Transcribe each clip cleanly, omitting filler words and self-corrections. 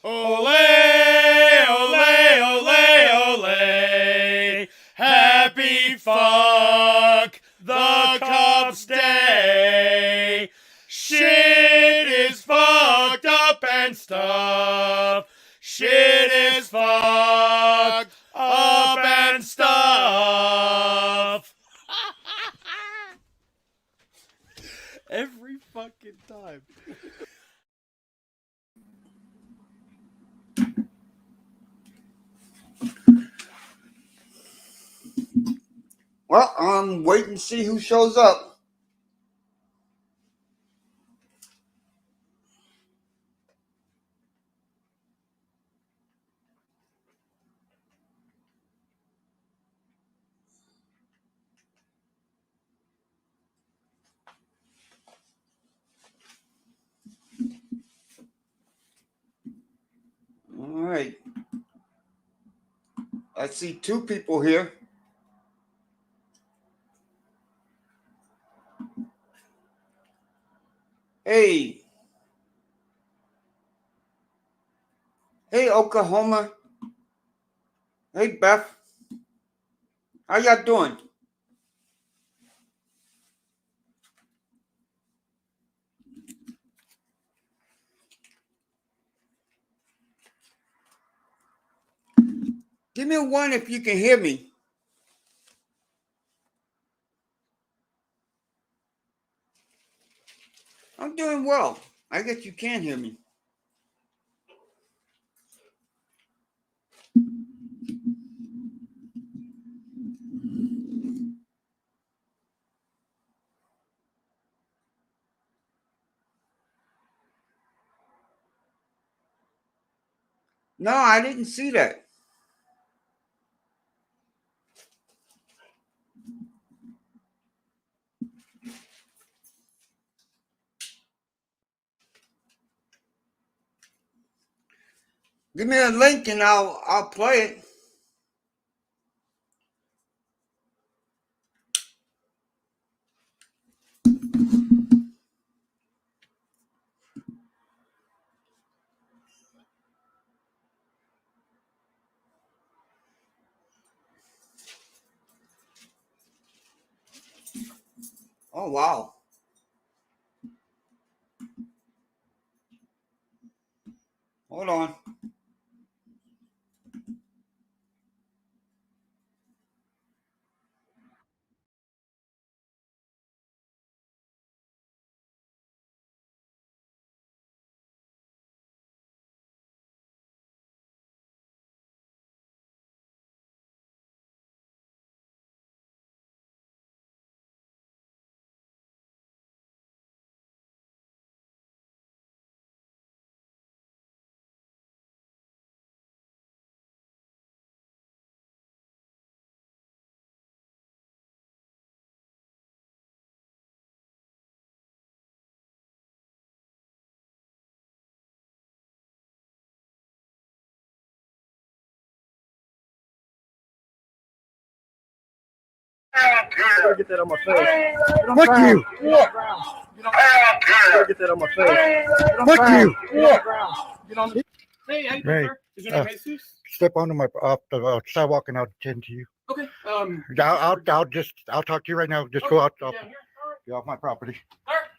Ole, ole, ole, ole. Happy fuck the Cubs day. Shit is fucked up and stuff. Shit is fucked up and stuff. Every fucking time. Well, I'm waiting to see who shows up. All right. I see two people here. Hey. Hey, Oklahoma. Hey, Beth. How y'all doing? Give me a one if you can hear me. I'm doing well. I guess you can hear me. No, I didn't see that. Give me a link and I'll play it. Oh wow. Hold on. Get that on my face. Fuck you. Get that on my face. Fuck you. Hey, how you doing, Hey, sir? Is your name Jesus? Step onto my off the sidewalk and I'll attend to you. Okay. I'll talk to you right now. Just go out. Down here. All right. Get off my property. All right.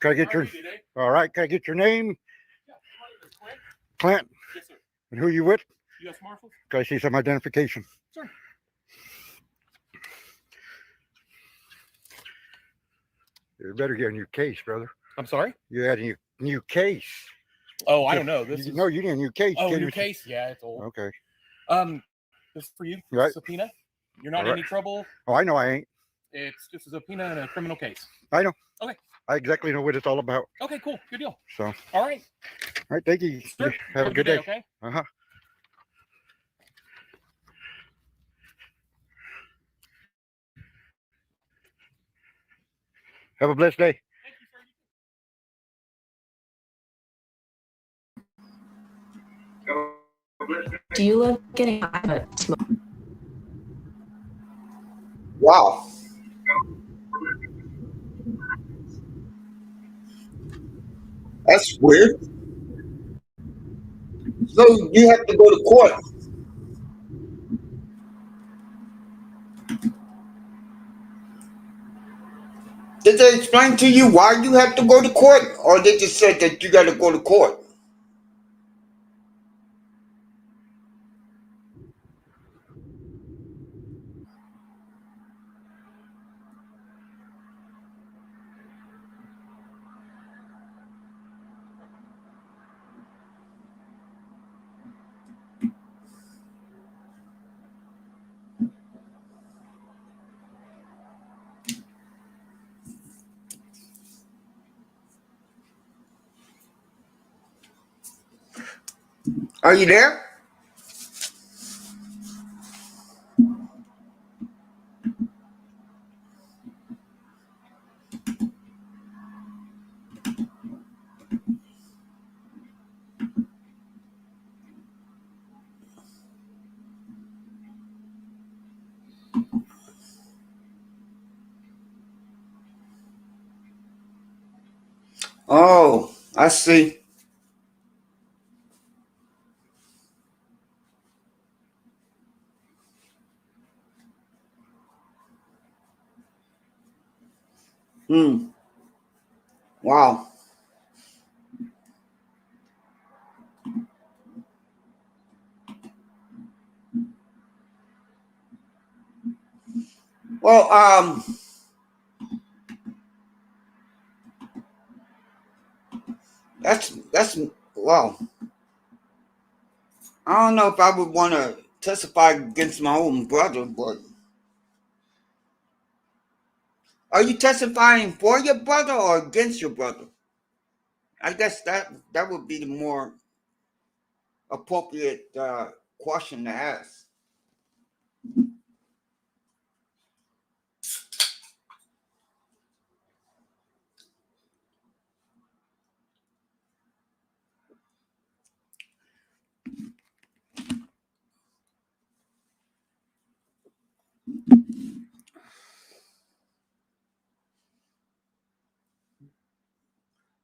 Can I get your? All right. Can I get your name? Yeah, my name is Clint. Clint. Yes, sir. And who you with? U.S. Marshals. Can I see some identification? Sure. You better get a new case, brother. I'm sorry? You had a new case. Oh, I don't know. This is... No, you need a new case. Oh, new case? Yeah, it's old. Okay. This is for you. Right. Subpoena. You're not in any trouble. Oh, I know I ain't. It's just a subpoena in a criminal case. I know. Okay. I exactly know what it's all about. Okay, cool. Good deal. So. All right. All right. Thank you. Sure. Have a good day. Okay. Uh-huh. Have a blessed day. Do you love getting high but smoke? Wow. That's weird. So you have to go to court. Did they explain to you why you have to go to court, or they just said that you got to go to court? Are you there? Oh, I see. Hmm. Wow. Well, that's wow. I don't know if I would want to testify against my own brother, but are you testifying for your brother or against your brother? I guess that would be the more appropriate question to ask.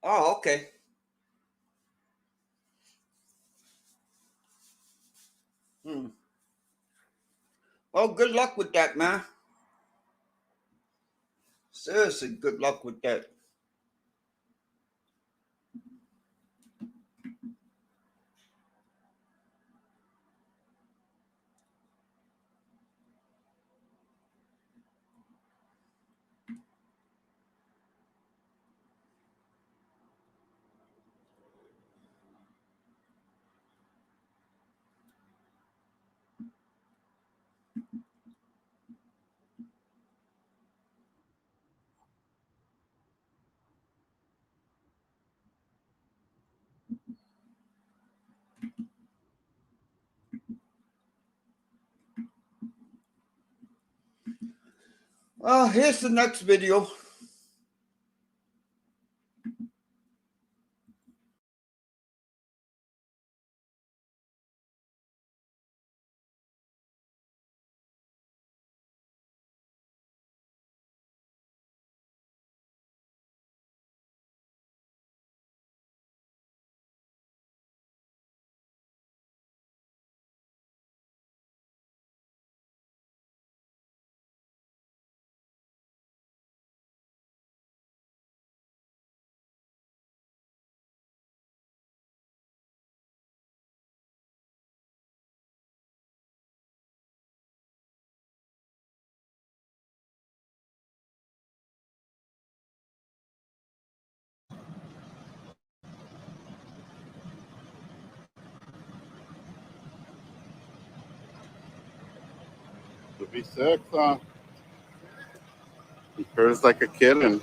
Oh, okay. Hmm. Well, good luck with that, man. Seriously, good luck with that. Well, here's the next video. To be sick, he purrs like a kitten.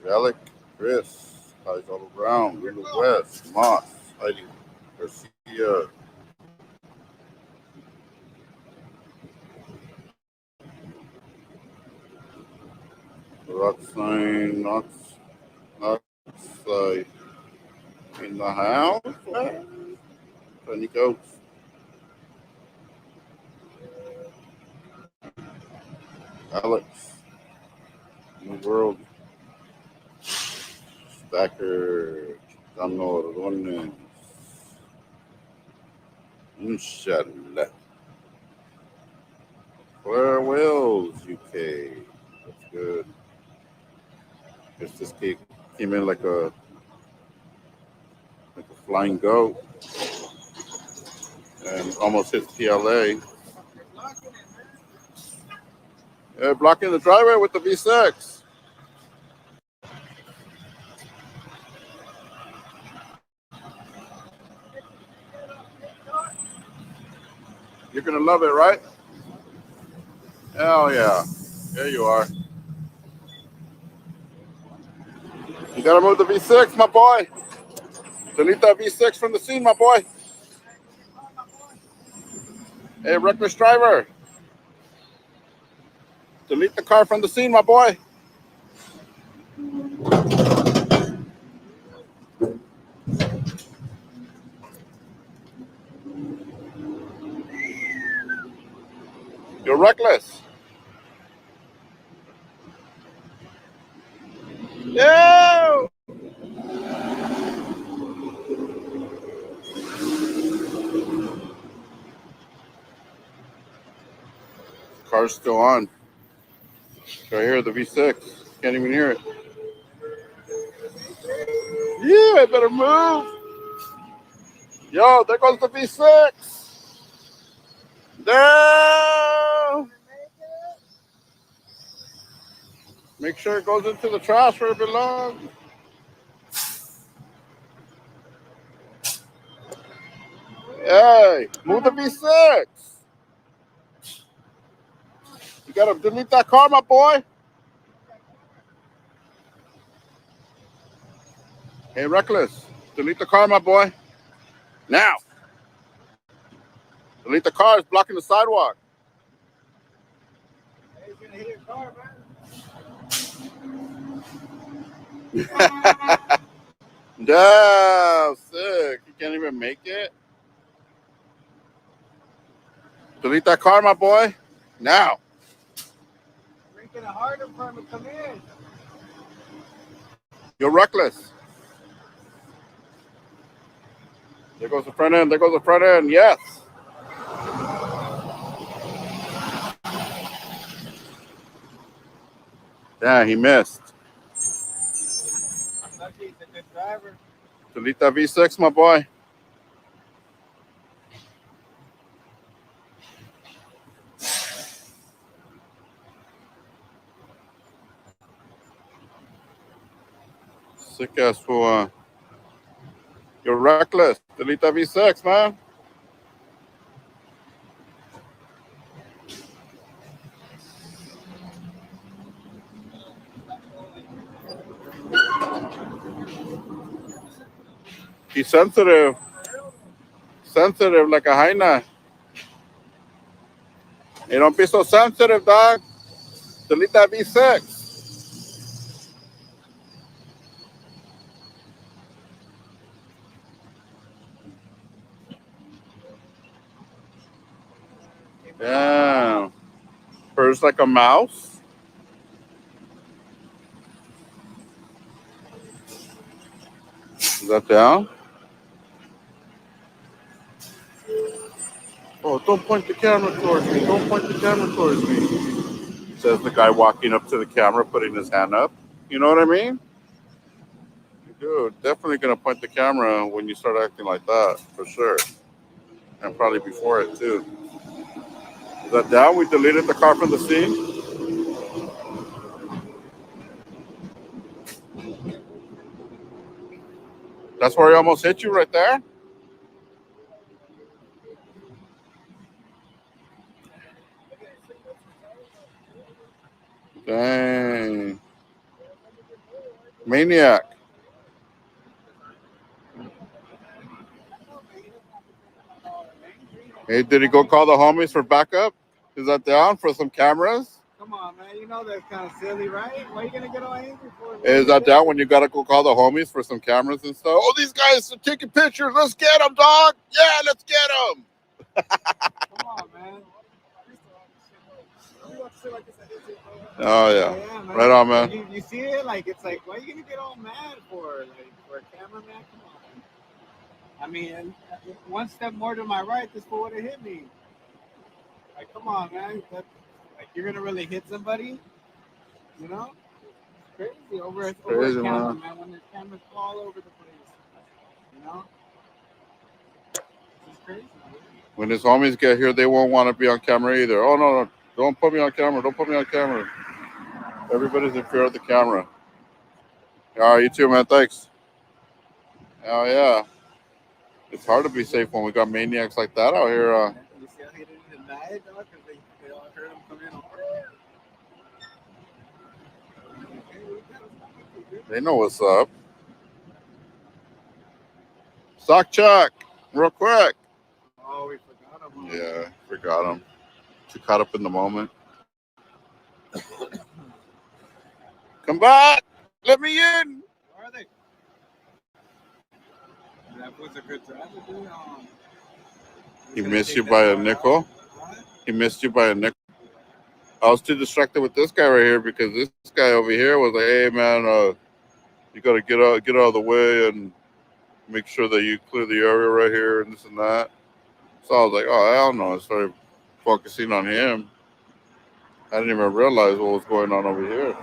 Relic, Chris, hides all around. Linda West, Moss, Heidi Garcia. Roxanne Knox in the house. Funny goats. Alex. New World. Stacker. Chicano Rones. Inshallah. Claire Wells, UK. That's good. Guess this came in like a flying goat and almost hit PLA. Yeah, blocking the driveway with the V6. You're gonna love it, right? Hell yeah. There you are. You gotta move the V6, my boy. Delete that V6 from the scene, my boy. Hey, reckless driver. Delete the car from the scene, my boy. You're reckless. No! Car's still on. Right here, the V6. Can't even hear it. Yeah, I better move. Yo, there goes the V6. No! Make sure it goes into the trash where it belongs. Hey, move the V6. You gotta delete that car, my boy. Hey, reckless. Delete the car, my boy. Now. Delete the car. It's blocking the sidewalk. Hey, you're gonna hit your car, man. Damn, sick. You can't even make it. Delete that car, my boy. Now. Making it harder for him to come in. You're reckless. There goes the front end. There goes the front end. Yes. Yeah, he missed. Lucky he's a good driver. Delete that V6, my boy. Sick ass fool. You're reckless. Delete that V6, man. He's sensitive. Sensitive like a hyena. Hey, don't be so sensitive, dog. Delete that V6. Yeah. Purrs like a mouse. Is that down? Oh, don't point the camera towards me. Don't point the camera towards me. Says the guy walking up to the camera, putting his hand up. You know what I mean? Dude, definitely going to point the camera when you start acting like that, for sure. And probably before it, too. Is that down? We deleted the car from the scene? That's where he almost hit you right there? Dang. Maniac. Hey, did he go call the homies for backup? Is that down for some cameras? Come on, man. You know that's kind of silly, right? Why are you gonna get all angry for it? Is that down when you gotta go call the homies for some cameras and stuff? Oh, these guys are taking pictures. Let's get them, dog. Yeah, let's get them. Come on, man. Oh yeah, Yeah, man. right on, man. You see it? Like, it's like, why are you gonna get all mad for? Like, for a cameraman? Come on. I mean, one step more to my right, this fool would have hit me. Like, come on, man. Like, you're gonna really hit somebody? You know? It's crazy over a camera, man. When there's cameras all over the place. You know? It's crazy. When his homies get here, they won't want to be on camera either. Oh no, don't put me on camera. Don't put me on camera. Everybody's in fear of the camera. All right, you too, man. Thanks. Oh yeah. It's hard to be safe when we got maniacs like that out here. You see how he didn't even die, dog? Because they all heard him come in. They know what's up. Sock check, real quick. Oh, we forgot him. Yeah, forgot him. Too caught up in the moment. Come back. Let me in. Where are they? That was a good driver, dude. He missed you by a nickel. He missed you by a nickel. I was too distracted with this guy right here because this guy over here was like, "Hey man, you gotta get out of the way and make sure that you clear the area right here and this and that." So I was like, "Oh hell no!" I started focusing on him. I didn't even realize what was going on over here.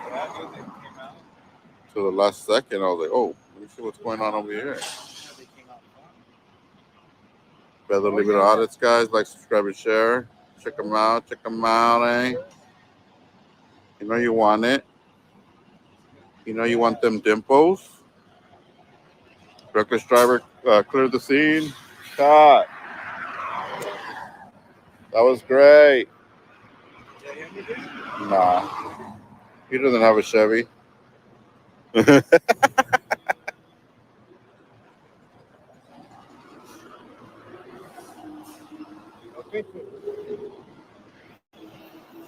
To the last second, I was like, "Oh, let me see what's going on over here." Better leave it audits, guys. Like, subscribe, and share. Check them out. Check them out, eh? You know you want it. You know you want them dimples. Reckless driver cleared the scene. Cut. That was great. Nah. He doesn't have a Chevy.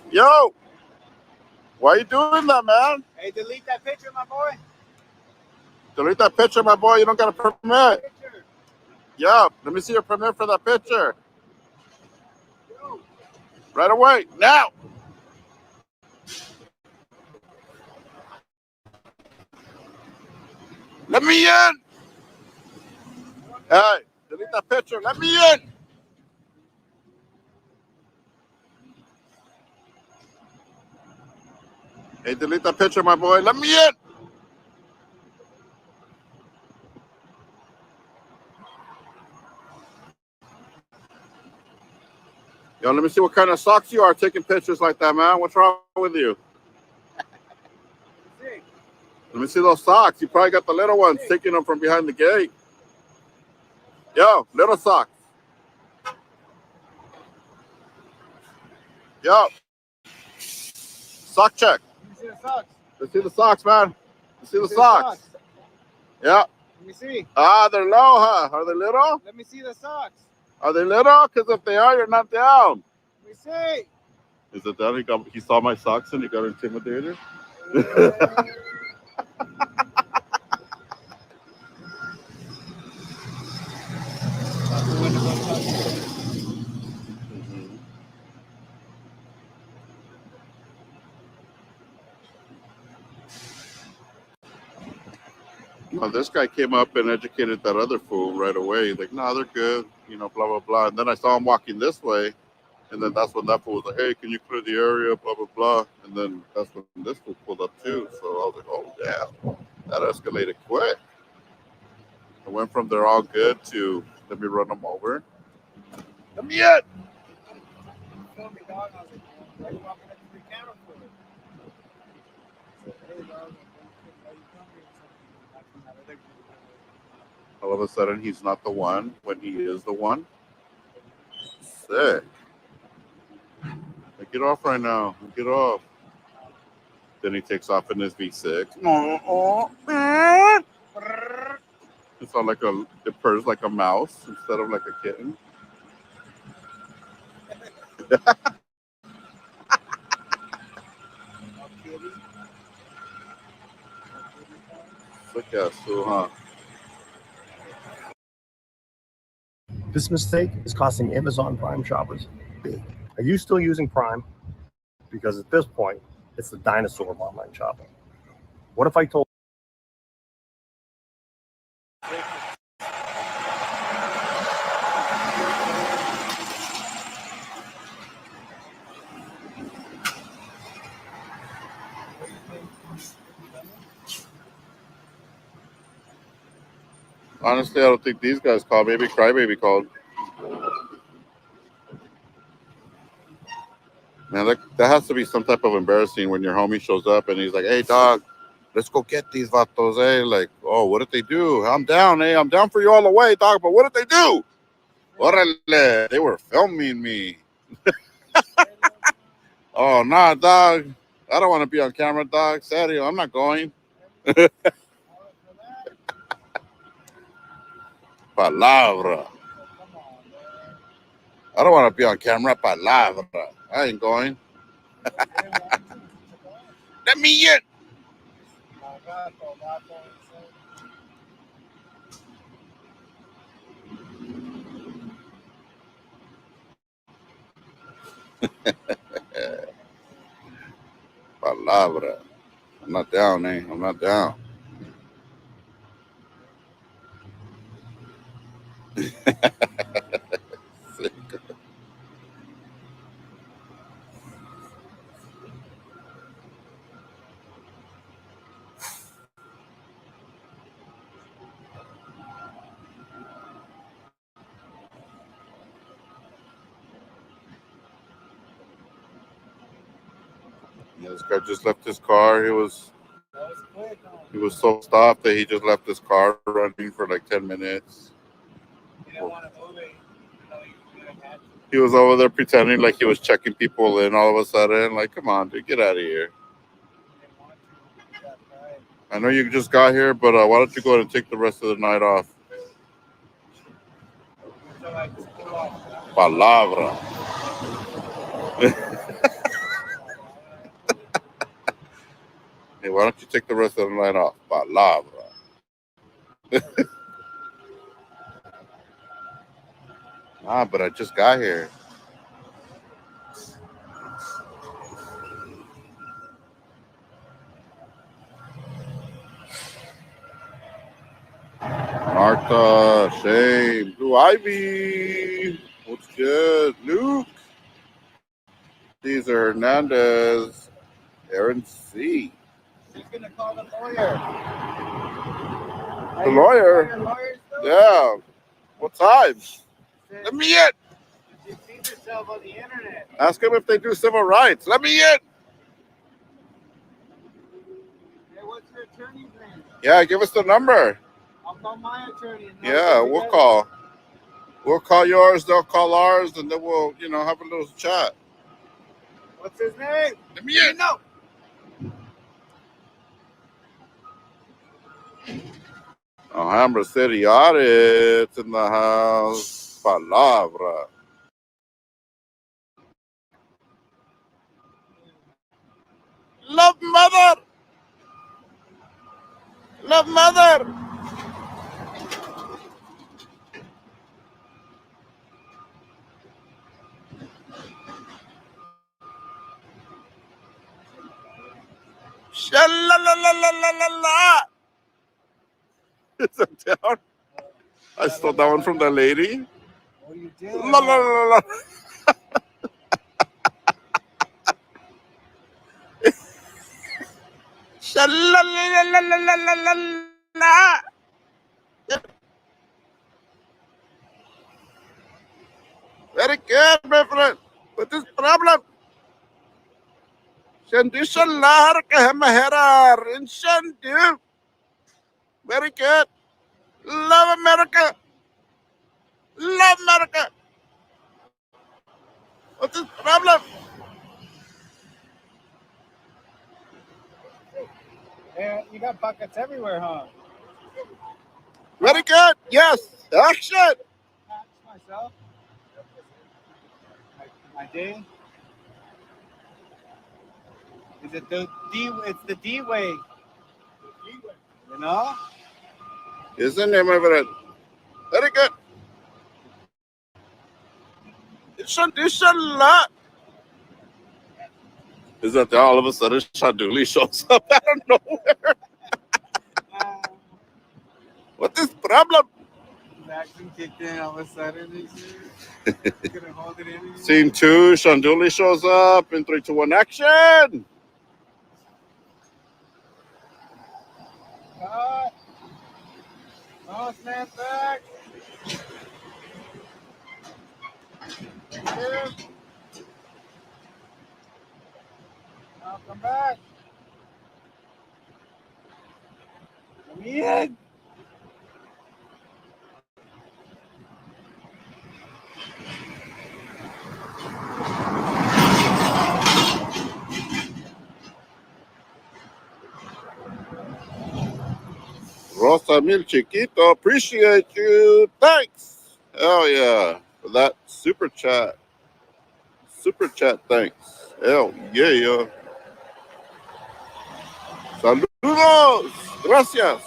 Yo, why are you doing that, man? Hey, delete that picture, my boy. Delete that picture, my boy. You don't got a permit. Yo, let me see your permit for that picture. Right away, now. Let me in. Hey, delete that picture. Let me in. Hey, delete that picture, my boy. Let me in. Yo, let me see what kind of socks you are taking pictures like that, man. What's wrong with you? Let me see those socks. You probably got the little ones taking them from behind the gate. Yo, little socks. Yo. Sock check. Let me see the socks. Let's see the socks, man. Let's see the socks. Yeah. Let me see. Ah, they're low, huh? Are they little? Let me see the socks. Are they little? Because if they are, you're not down. Let me see. Is it down? He saw my socks and he got intimidated. Well, this guy came up and educated that other fool right away. He's like, no, they're good, you know, blah, blah, blah. And then I saw him walking this way. And then that's when that fool was like, hey, can you clear the area, blah, blah, blah. And then that's when this fool pulled up too. So I was like, oh, yeah, that escalated quick. I went from they're all good to let me run them over. Let me in. All of a sudden, he's not the one when he is the one. Sick. Like, get off right now. Get off. Then he takes off in his V6. Oh, man. It's all like it purrs like a mouse instead of like a kitten. Quick ass too, huh? This mistake is costing Amazon Prime shoppers big. Are you still using Prime? Because at this point, it's the dinosaur of online shopping. What if I told Honestly, I don't think these guys called. Maybe Crybaby called. Man, that has to be some type of embarrassing when your homie shows up and he's like, "Hey, dog, let's go get these vatos, eh?" Like, "Oh, what did they do? I'm down, eh? I'm down for you all the way, dog, but what did they do?" Orale, they were filming me. Oh, nah, dog. I don't want to be on camera, dog. Serio, I'm not going. Palabra. I don't want to be on camera. Palabra. I ain't going. Let me in. Palabra. I'm not down, eh? I'm not down. Yeah, this guy just left his car. He was so stopped that he just left his car running for like 10 minutes. You didn't want to move it. You didn't have to. He was over there pretending like he was checking people in all of a sudden. Like, come on, dude, get out of here. You didn't want to. That's right. I know you just got here, but why don't you go ahead and take the rest of the night off? So I just pull off. Palabra. Hey, why don't you take the rest of the night off? Palabra. But I just got here. Martha, Shane, Blue Ivy. What's good? Luke. Cesar Hernandez. Aaron C. She's going to call the lawyer. The lawyer? Yeah. What time? Let Let me in. She sees herself on the internet. Ask them if they do civil rights. Let me in. Hey, what's your attorney's name? Yeah, give us the number. I'll call my attorney. And Yeah, we'll call. We'll call yours. They'll call ours, and then we'll, have a little chat. What's his name? Let me in. No. Alhambra City Audits in the house. Palabra. Love mother. Love mother. Sha-la-la-la-la-la-la. Is that down? I stole that one from the lady. What are you doing? La la la la. Sha-la-la-la-la-la-la-la. Very good, my friend. What is problem? Shandu shallar kahamaharar in Shandu. Very good. Love America. Love America. What is problem? Yeah, you got buckets everywhere, huh? Very good. Yes. Action. That's myself. My day. Is it the D? It's the D way. The You know? Isn't it, my friend? Very good. It's a lot. Is that all of a sudden Shaduli shows up out of nowhere? What is the problem? The action kicked in all of a sudden. And shit. Couldn't hold it in anymore. Scene 2, Shanduli shows up in 3, 2, 1, action! Cut. No snap back. Here. Now come back. Come in. Rosa Mil Chiquito, appreciate you. Thanks. Hell yeah. For that super chat. Super chat, thanks. Hell yeah. Saludos. Gracias.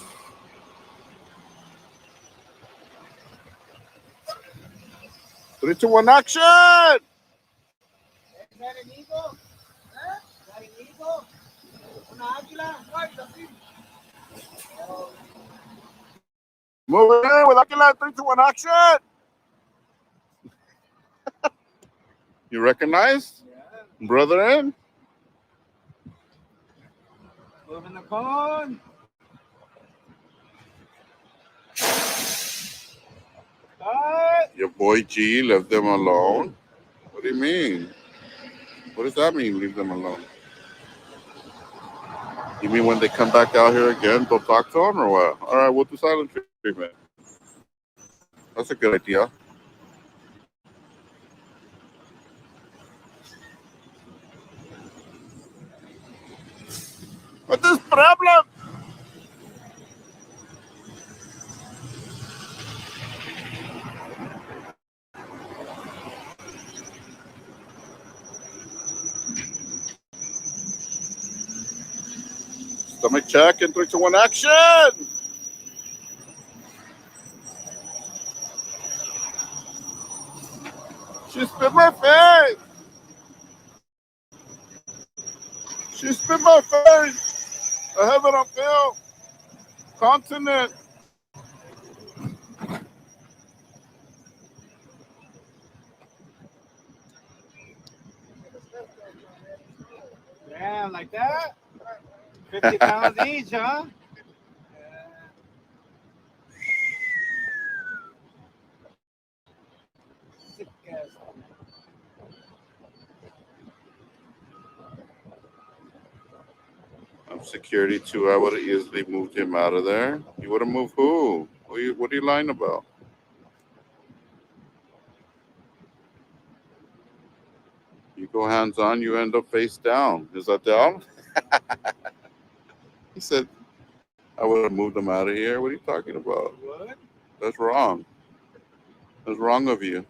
Three, two, one, action! Is that an eagle? Huh? Is that an eagle? Una águila? Right, así. Moving in with Aquila, 3, 2, 1, action! You recognize? Yeah. Brother in? Moving the cone. Cut. Your boy G left them alone. What do you mean? What does that mean, leave them alone? You mean when they come back out here again, don't talk to them or what? All right, we'll do silent treatment. That's a good idea. What is the problem? Stomach check in 3, 2, 1, action! She spit my face! She spit my face! I have it on film. Continent. Damn, like that? 50 pounds each, huh? Sick ass. I'm security too. I would have easily moved him out of there. You would have moved who? What are you lying about? You go hands on, you end up face down. Is that down? He said, I would have moved him out of here. What are you talking about? What? That's wrong. That's wrong of you.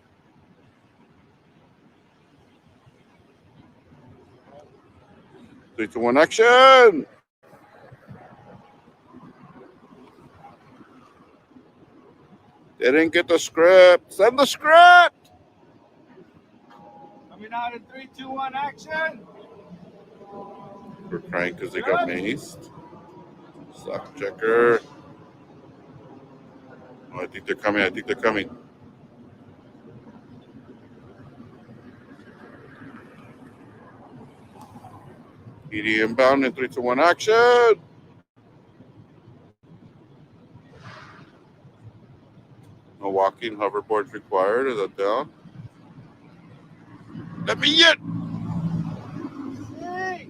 Three, two, one, action! They didn't get the script. Send the script! Coming out in 3, 2, 1, action! We're crying because they got maced. Sock checker. Oh, I think they're coming. PD inbound in 3, 2, 1, action! No walking, hoverboards required. Is that down? Let me in! Hey!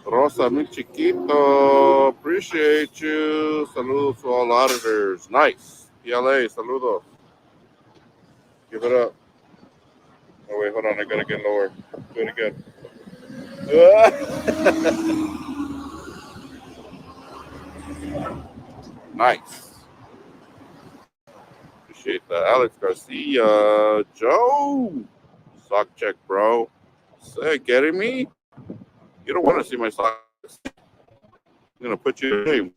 Rosa, mi chiquito. Appreciate you. Saludos to all auditors. Nice. PLA, saludos. Give it up. Oh, wait, hold on. I got to get lower. Do it again. Nice. Appreciate that. Alex Garcia. Joe. Sock check, bro. Say, getting me? You don't want to see my socks. I'm gonna put you in your name.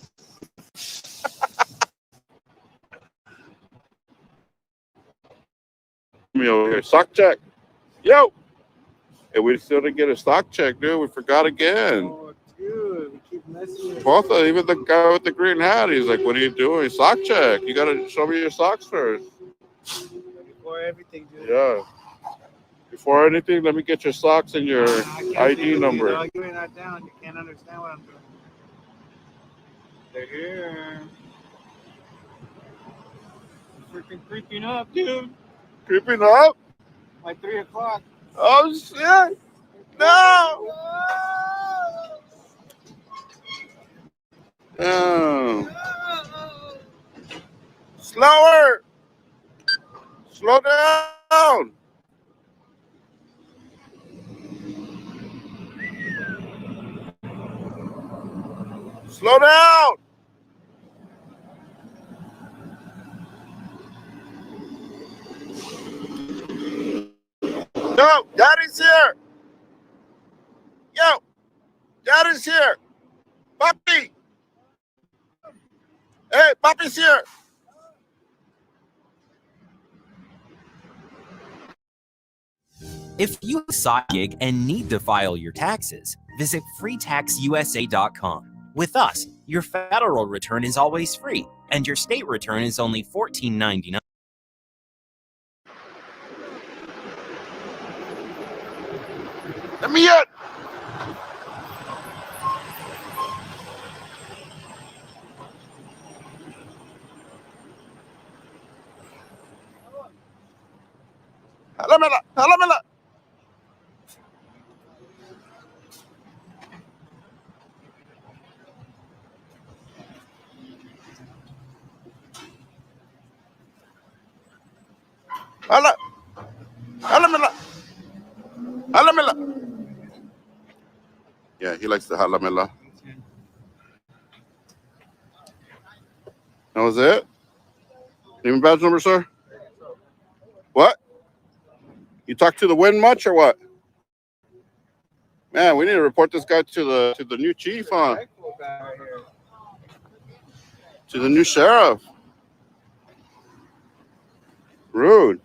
Me over here. Sock check. Yo. Hey, we still didn't get a stock check, dude. We forgot again. Oh, dude, we keep messing with Both of even the guy with the green hat, he's like, "What are you doing? Sock check. You gotta show me your socks first." before everything, dude. Yeah. Before anything, let me get your socks and your I can't ID deal with number. You, dog. You're not down. You can't understand what I'm doing. They're here. Freaking creeping up, dude. Creeping up? Like 3 o'clock. Oh shit! No! Oh. Slower! Slow down! Slow down! No, Daddy's here! Yo! Daddy's here! Papi! Hey, Papi's here! If you have a side gig and need to file your taxes, visit freetaxusa.com. With us, your federal return is always free, and your state return is only $14.99. Let me in! Hálamela, hálamela. Hala. Hálamela. Hálamela. Yeah, he likes the hálamela. That was it? Name and badge number, sir? What? You talk to the wind much or what? Man, we need to report this guy to the new chief, huh? To the new sheriff. Rude.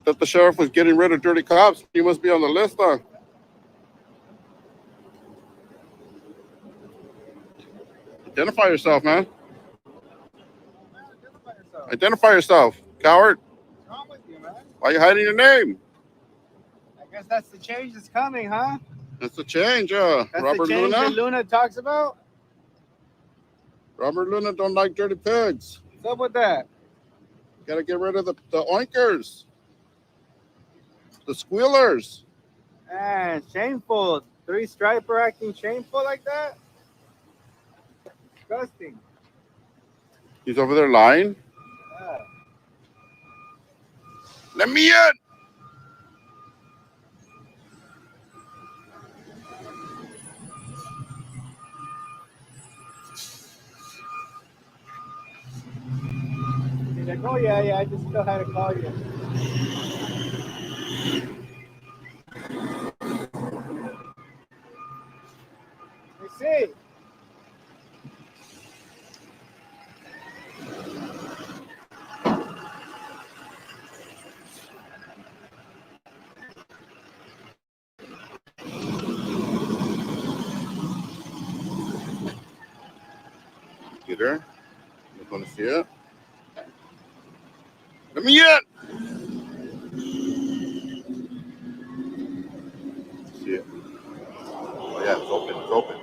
Thought the sheriff was getting rid of dirty cops. He must be on the list, huh? Identify yourself, man. Identify yourself, coward. What's wrong with you, man? Why are you hiding your name? I guess that's the change that's coming, huh? That's the change, That's Robert the change Luna. that Luna talks about? Robert Luna don't like dirty pigs. What's up with that? Gotta get rid of the oinkers. The squealers. Man, shameful. 3-striper acting shameful like that? Disgusting. He's over there lying. Yeah. Let me in. He's like, oh yeah, I just still had to call you. Let's see. Get her. You want to see it? Let me in. See it. Oh yeah, it's open. It's open.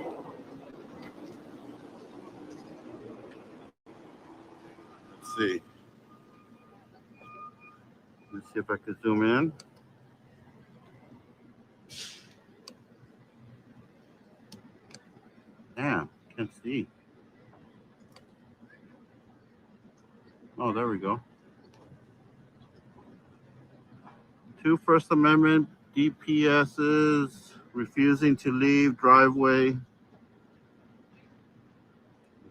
Let's see. Let's see if I can zoom in. Damn, can't see. Oh, there we go. 2 First Amendment DPSs refusing to leave driveway,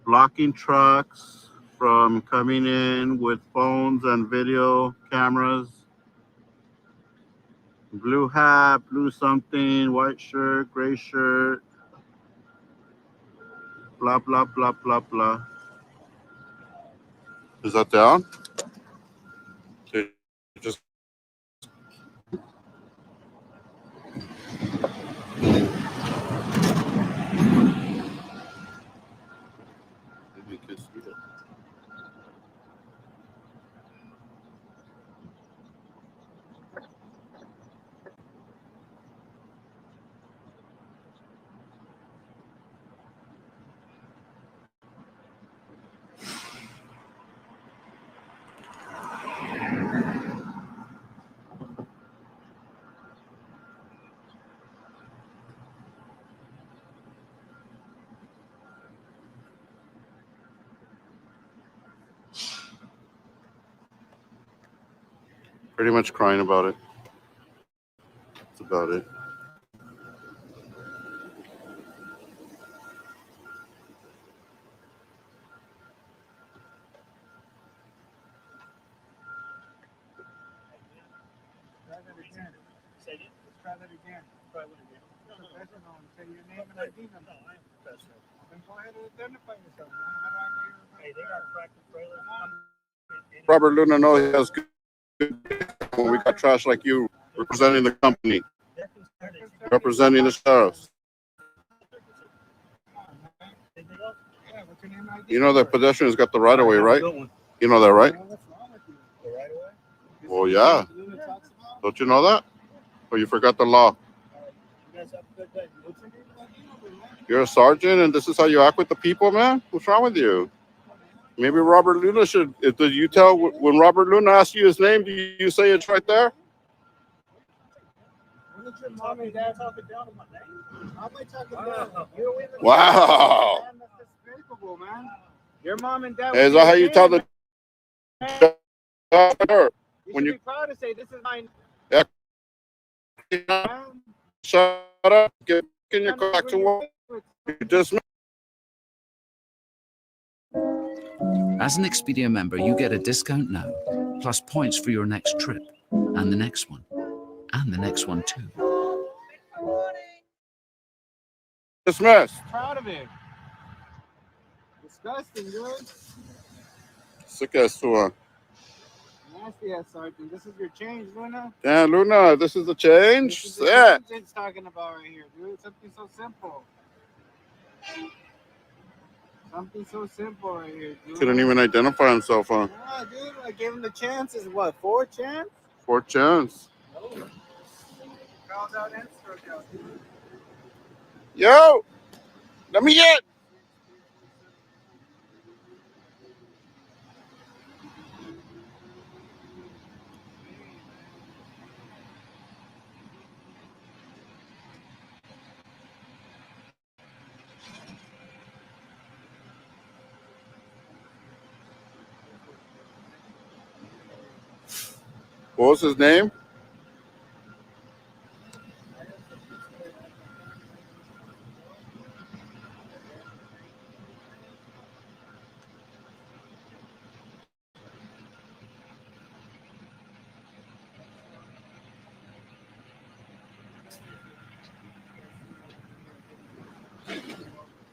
blocking trucks from coming in with phones and video cameras, Blue hat, blue something, white shirt, gray shirt. Blah, blah, blah, blah, blah. Is that down? Okay, just maybe you can see it. Pretty much crying about it. That's about it. Try that again. Say it. Let's try that again. Try what again? Professional. Say your name and ID number. No, I am professional. Then go ahead and identify yourself, man. How do I know you're? Hey, they got practice trailers. Robert Luna knows he has good. When we got trash like you representing the company, representing the sheriffs. Yeah, what's your name and ID? You know that pedestrians got the right of way, right? You know that, right? What's wrong with you? The right away? Well, yeah. Luna talks about? Don't you know that? Or you forgot the law? You guys have a good day. What's your name and ID number, man? You're a sergeant, and this is how you act with the people, man? What's wrong with you? Maybe Robert Luna should. Did you tell when Robert Luna asks you his name? Do you say it's right there? Wouldn't your mom and dad talking down on my name? How am I talking down? You're with the Wow. man, that's despicable, man. Your mom and dad. Hey, is that how you tell the You when should you- be proud to say this is my shut man. up? Get in your car back to work. You dismissed. As an Expedia member, you get a discount now, plus points for your next trip, and the next one, and the next one too. Dismissed. Proud of it. Disgusting, dude. Sick ass one. Nasty ass sergeant. This is your change, Luna. Damn, Luna, this is the This change. is the Yeah. change it's talking about right here, dude. Something so simple. Something so simple right here, dude. Couldn't even identify himself, huh? Yeah, dude. I gave him the chances. What? 4 chance? 4 chance. Called out and struck out. Yo, let me get. What was his name?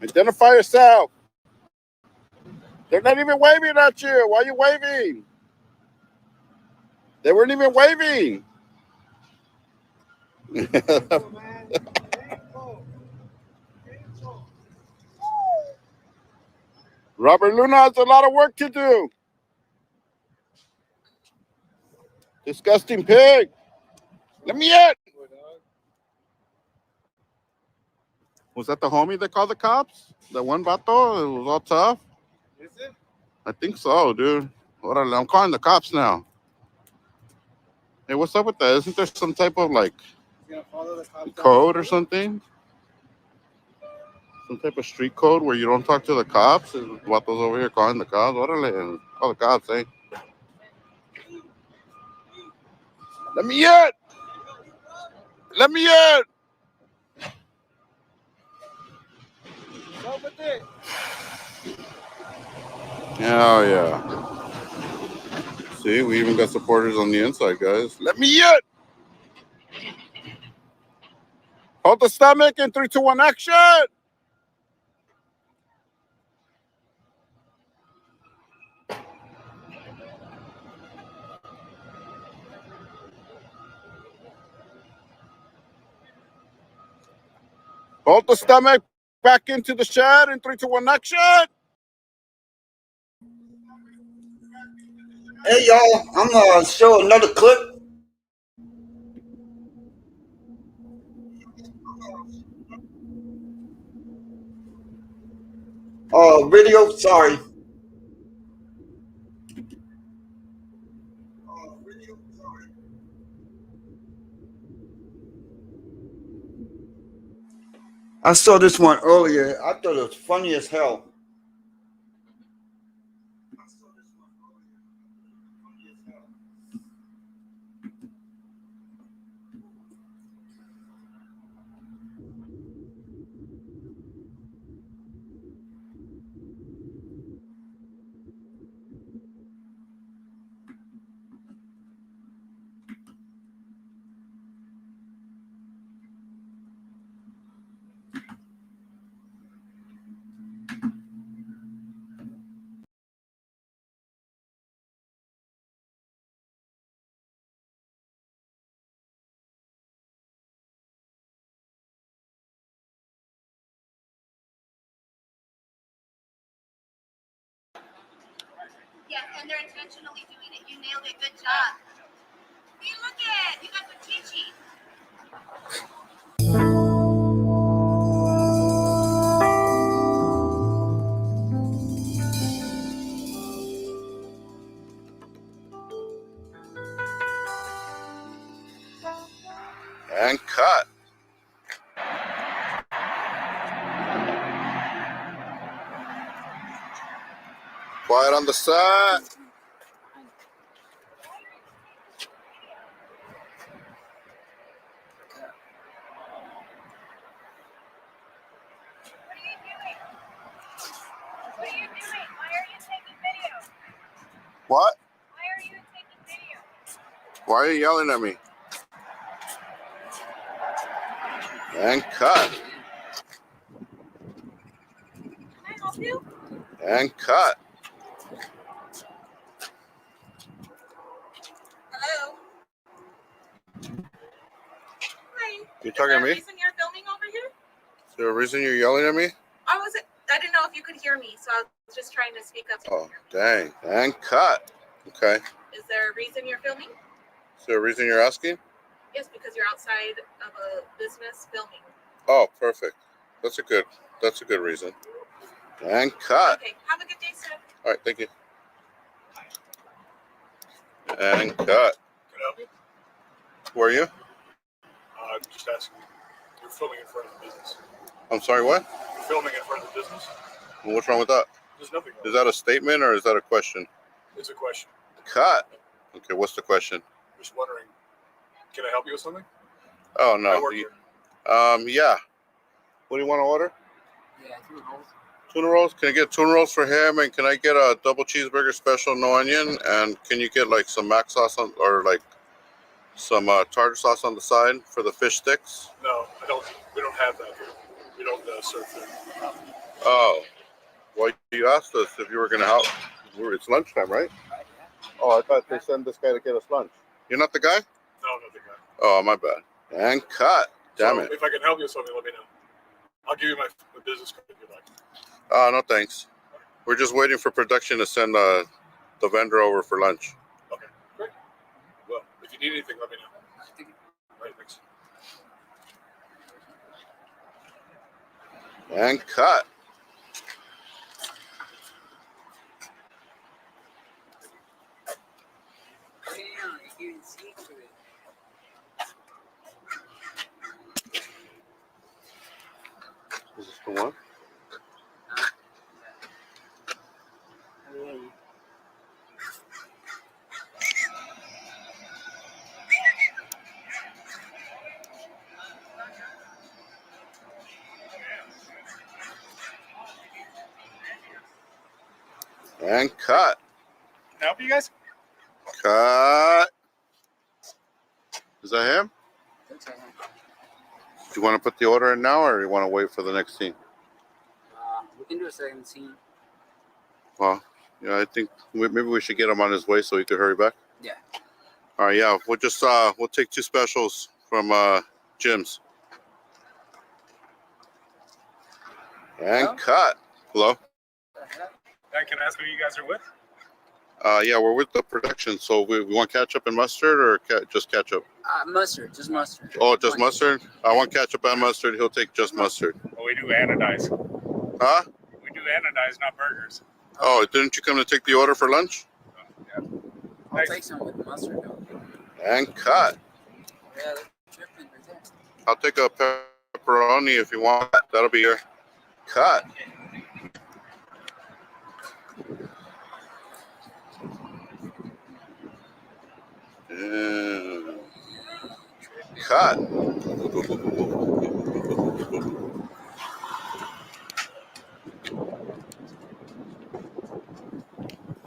Identify yourself. They're not even waving at you. Why are you waving? They weren't even waving. Robert Luna has a lot of work to do. Disgusting pig. Let me in. Was that the homie that called the cops? That one vato? It was all tough? Is it? I think so, dude. Orale, I'm calling the cops now. Hey, what's up with that? Isn't there some type of like He's gonna follow the cops code or something? Some type of street code where you don't talk to the cops? And Vato's over here calling the cops. Orale, and call the cops, eh? Let me in! Let me in! Go with it. Hell yeah. See, we even got supporters on the inside, guys. Let me in! Hold the stomach in 3, 2, 1, action. Hold the stomach back into the shed in 3, 2, 1, action. Hey y'all, I'm gonna show another clip. Video, sorry. I saw this one earlier. I thought it was funny as hell. Yes, and they're intentionally doing it. You nailed it. Good job. See, look at you guys are teaching. And cut. Quiet on the set. What are you doing? Why are you taking video? What? Why are you taking video? Why are you yelling at me? And cut. Can I help you? And cut. Hello. Hi. You talking to me? Is there a reason you're filming over here? Is there a reason you're yelling at me? I didn't know if you could hear me, so I was just trying to speak up. Oh, dang. And cut. Okay. Is there a reason you're filming? Is there a reason you're asking? Yes, because you're outside of a business filming. Oh, perfect. That's a good reason. And cut. Okay, have a good day, sir. All right, thank you. And cut. Can I help you? Who are you? Just asking. You're filming in front of the business. I'm sorry, what? You're filming in front of the business? Well, what's wrong with that? There's nothing wrong. Is that a statement or is that a question? It's a question. Cut. Okay, what's the question? Just wondering, can I help you with something? Oh, I no. work here. Yeah. What do you want to order? Yeah, 2 rolls. Tuna rolls? Can I get tuna rolls for him? And can I get a double cheeseburger special, no onion? And can you get like some mac sauce on, or like some tartar sauce on the side for the fish sticks? No, I don't. We don't have that here. We don't serve food. Oh. Well, you asked us if you were going to help. It's lunchtime, right? Oh, I thought they sent this guy to get us lunch. You're not the guy? No, I'm not the guy. Oh, my bad. And cut. Damn it. If I can help you with something, let me know. I'll give you my business card if you like. No thanks. We're just waiting for production to send the vendor over for lunch. Okay, great. Well, if you need anything, let me know. All right, thanks. And cut. Is this the one? And cut. Can I help you guys? Cut. Is that him? you want to put the order in now, or you want to wait for the next scene? We can do a second scene. Well, yeah, I think maybe we should get him on his way so he could hurry back. Yeah. All right, yeah, we'll just we'll take 2 specials from Jim's. And Hello? cut. Hello. Can I ask who you guys are with? Yeah, we're with the production. So we want ketchup and mustard, or just ketchup? Mustard, just mustard. Oh, just mustard. I want ketchup and mustard. He'll take just mustard. Oh, we do anodize. Huh? We do anodize, not burgers. Oh, didn't you come to take the order for lunch? I'll take some with mustard. And cut. Yeah, they're tripping right there. I'll take a pepperoni if you want. That'll be your cut. Cut.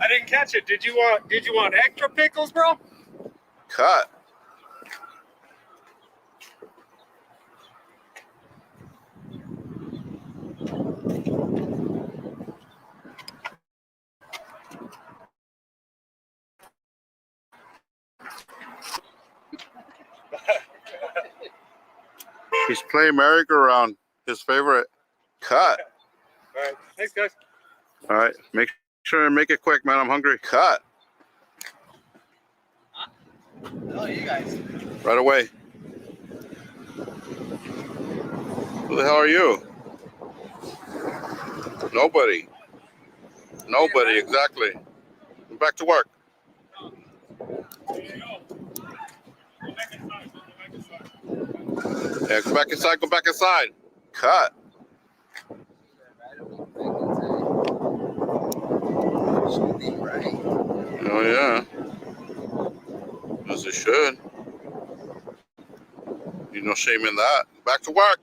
I didn't catch it. Did you want extra pickles, bro? Cut. He's playing merry-go-round. His favorite. Cut. All right. Thanks, guys. All right. Make sure and make it quick, man. I'm hungry. Cut. Oh, you guys. Right away. Who the hell are you? Nobody. Nobody, exactly. Back to work. Yeah, go back inside, go back inside. Cut. Oh, yeah. As it should. You no shame in that. Back to work.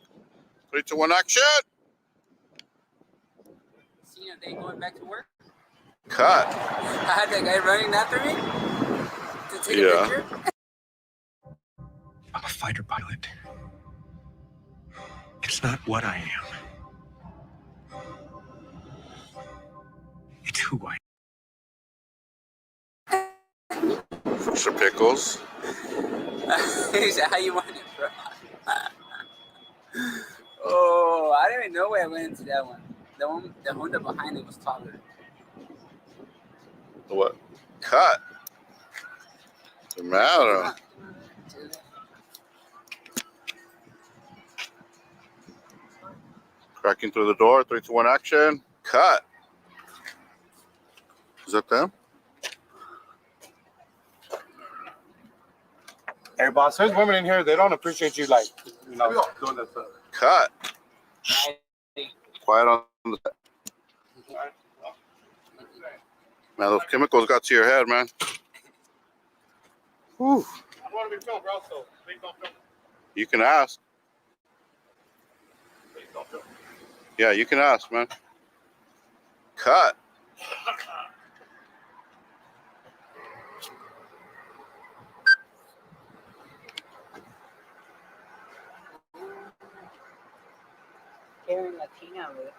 3, 2, 1, action. See, are they going back to work? Cut. I had that guy running after me to take a picture. I'm a fighter pilot. It's not what I am. It's who I am. Mr. Pickles. He said, how you want it, bro? Oh, I didn't even know where I went into that one. The Honda behind it was taller. What? Cut. What's the matter? Cracking through the door. 3, 2, 1, action. Cut. Is that them? Hey, boss, there's women in here. They don't appreciate you, like, doing this stuff. Cut. Quiet on the. Man, those chemicals got to your head, man. Whew. I want to be filmed, bro, so please don't film. You can ask. Please don't film. Yeah, you can ask, man. Cut. Carrying Latina with.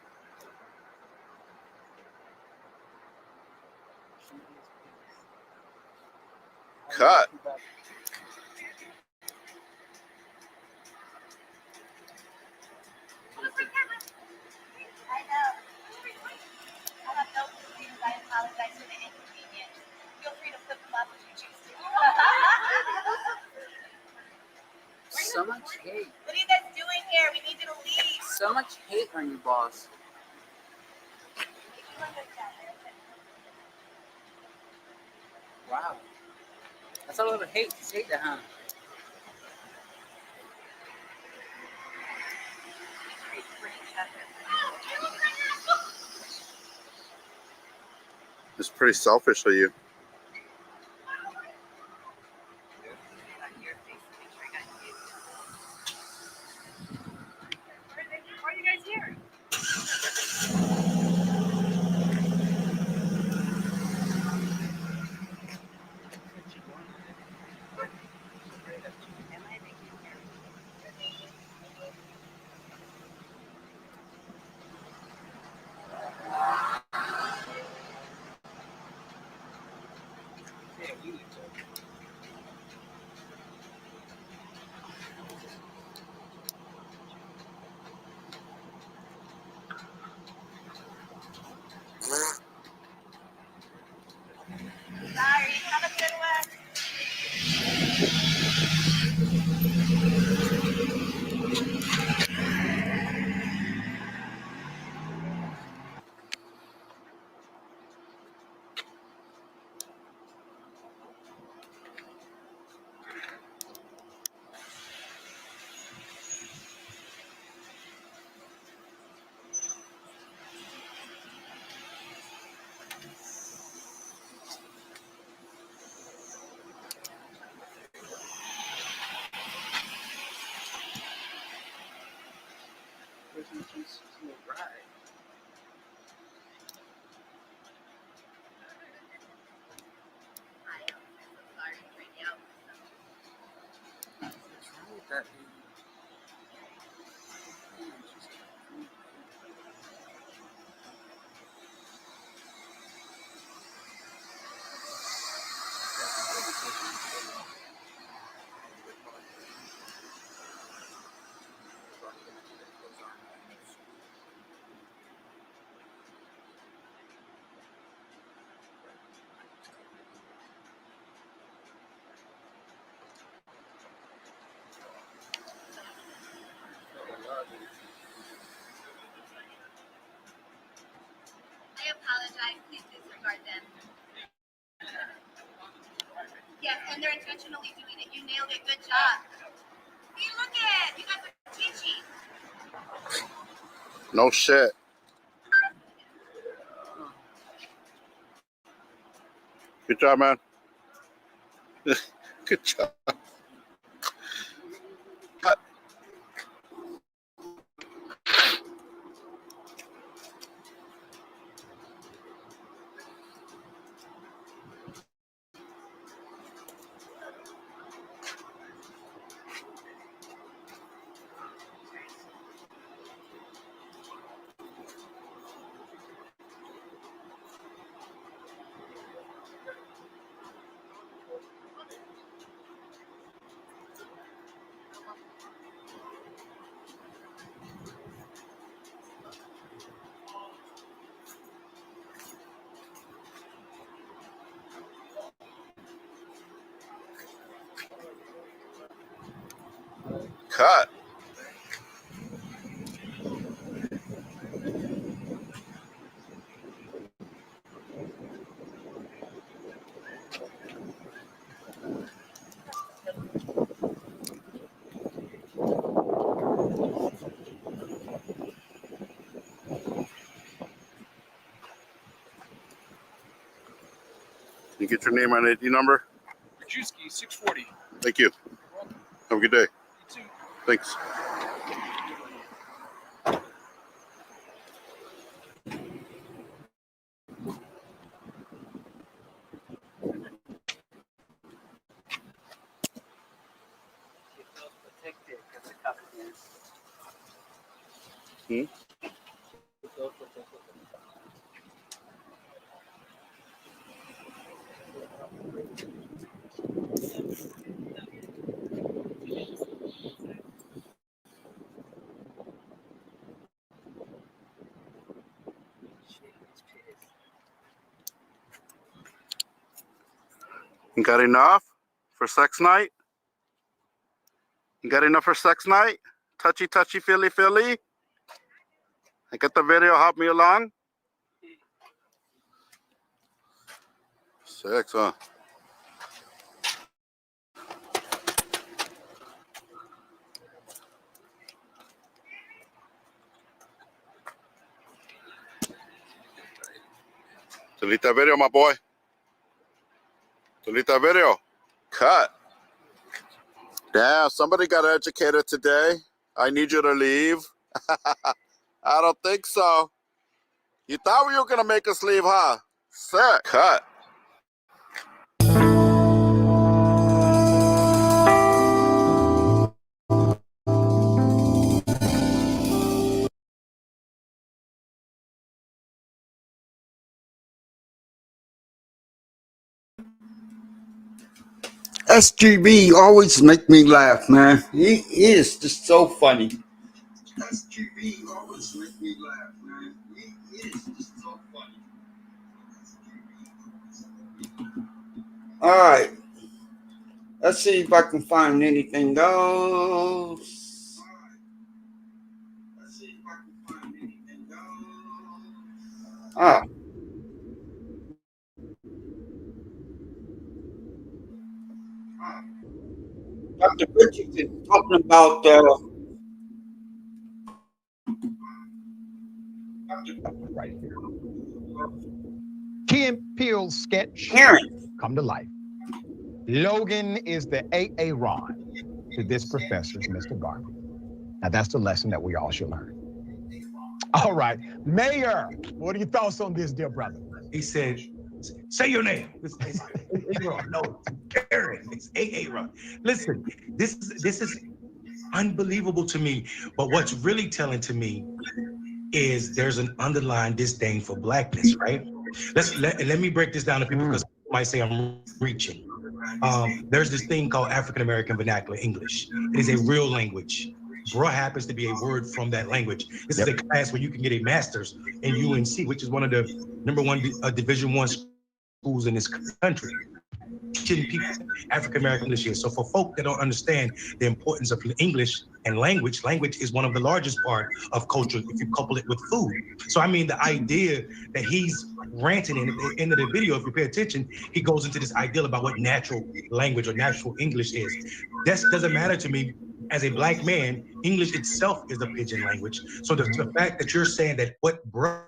Cut. I know. I have no feelings. I apologize for the inconvenience. Feel free to flip them up if you choose to. So much hate. What are you guys doing here? We need you to leave. So much hate on you, boss. Wow. That's a lot of hate to say that, huh? It's pretty selfish of you. Why are you guys here? I apologize. Please disregard them. Yes, and they're intentionally doing it. You nailed it. Good job. See, look at you guys are teaching. No shit. Good job, man. Good job. Cut. Cut. You get your name and ID number? Rajewski, 640. Thank you. Have a good day. You too. Thanks. Hmm? You got enough for sex night? You got enough for sex night? Touchy, touchy, feely, feely? I got the video, help me along. Sex, huh? Delete that video, my boy. Delete that video. Cut. Damn, somebody got educated today. I need you to leave. I don't think so. You thought you were going to make us leave, huh? Sick. Cut. SGB always make me laugh, man. He is just so funny. SGB always make me laugh, man. He is just so funny. All right. Let's see if I can find anything else. Let's see if I can find anything else. Ah. Dr. Richardson talking about right here. Key and Peele's sketch come to life. Logan is the Aaron to this professor's Mr. Garvey. Now that's the lesson that we all should learn. All right, Mayor, what are your thoughts on this, dear brother? He said, say your name. It's Aaron. No, it's Aaron. It's Aaron. Listen, this is unbelievable to me. But what's really telling to me is there's an underlying disdain for blackness, right? Let me break this down to people because people might say I'm reaching. There's this thing called African American Vernacular English. It is a real language. Bruh happens to be a word from that language. This is a class where you can get a master's in UNC, which is one of the #1 Division I schools in this country. Teaching people African American English here. So for folk that don't understand the importance of English and language is one of the largest part of culture if you couple it with food. So I mean, the idea that he's ranting in at the end of the video, if you pay attention, he goes into this ideal about what natural language or natural English is. That doesn't matter to me. As a black man, English itself is a pidgin language. So the fact that you're saying that what bruh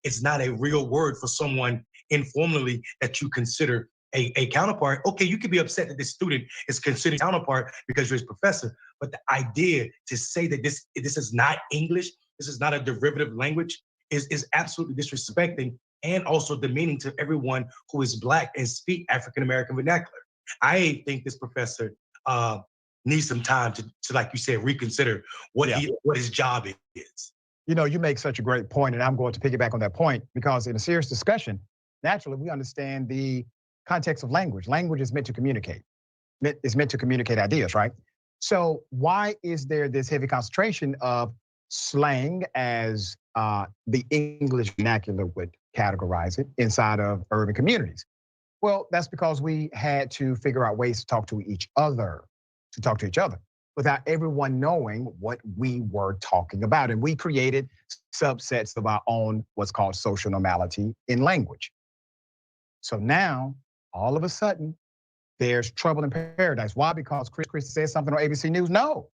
is not a real word for someone informally that you consider a counterpart, okay, you could be upset that this student is considered counterpart because you're his professor, but the idea to say that this is not English, this is not a derivative language, is absolutely disrespecting and also demeaning to everyone who is black and speak African American vernacular. I think this professor needs some time to, like you said, reconsider what his job is. You know, you make such a great point, and I'm going to piggyback on that point because in a serious discussion, naturally, we understand the context of language. Language is meant to communicate. It's meant to communicate ideas, right? So why is there this heavy concentration of slang as the English vernacular would categorize it inside of urban communities? Well, that's because we had to figure out ways to talk to each other, without everyone knowing what we were talking about. And we created subsets of our own, what's called social normality in language. So now, all of a sudden, there's trouble in paradise. Why? Because Chris Christie said something on ABC News? No,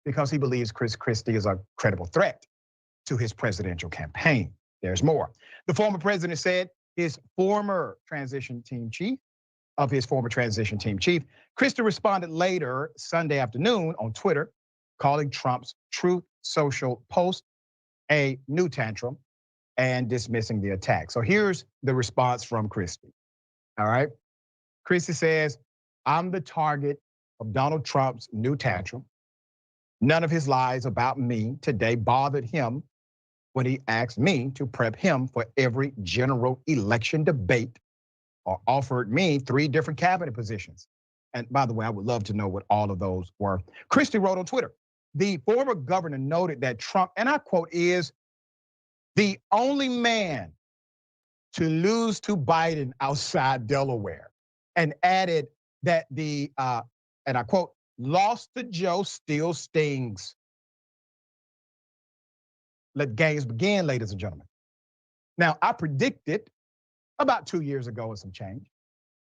because he believes Chris Christie is a credible threat to his presidential campaign. There's more. The former president said his former transition team chief, Christie responded later Sunday afternoon on Twitter, calling Trump's Truth Social post a new tantrum and dismissing the attack. So here's the response from Christie. All right. Christie says, I'm the target of Donald Trump's new tantrum. None of his lies about me today bothered him when he asked me to prep him for every general election debate or offered me 3 different cabinet positions. And by the way, I would love to know what all of those were. Christie wrote on Twitter, the former governor noted that Trump, and I quote, is the only man to lose to Biden outside Delaware, and added that the, and I quote, lost to Joe still stings. Let games begin, ladies and gentlemen. Now, I predicted about 2 years ago and some change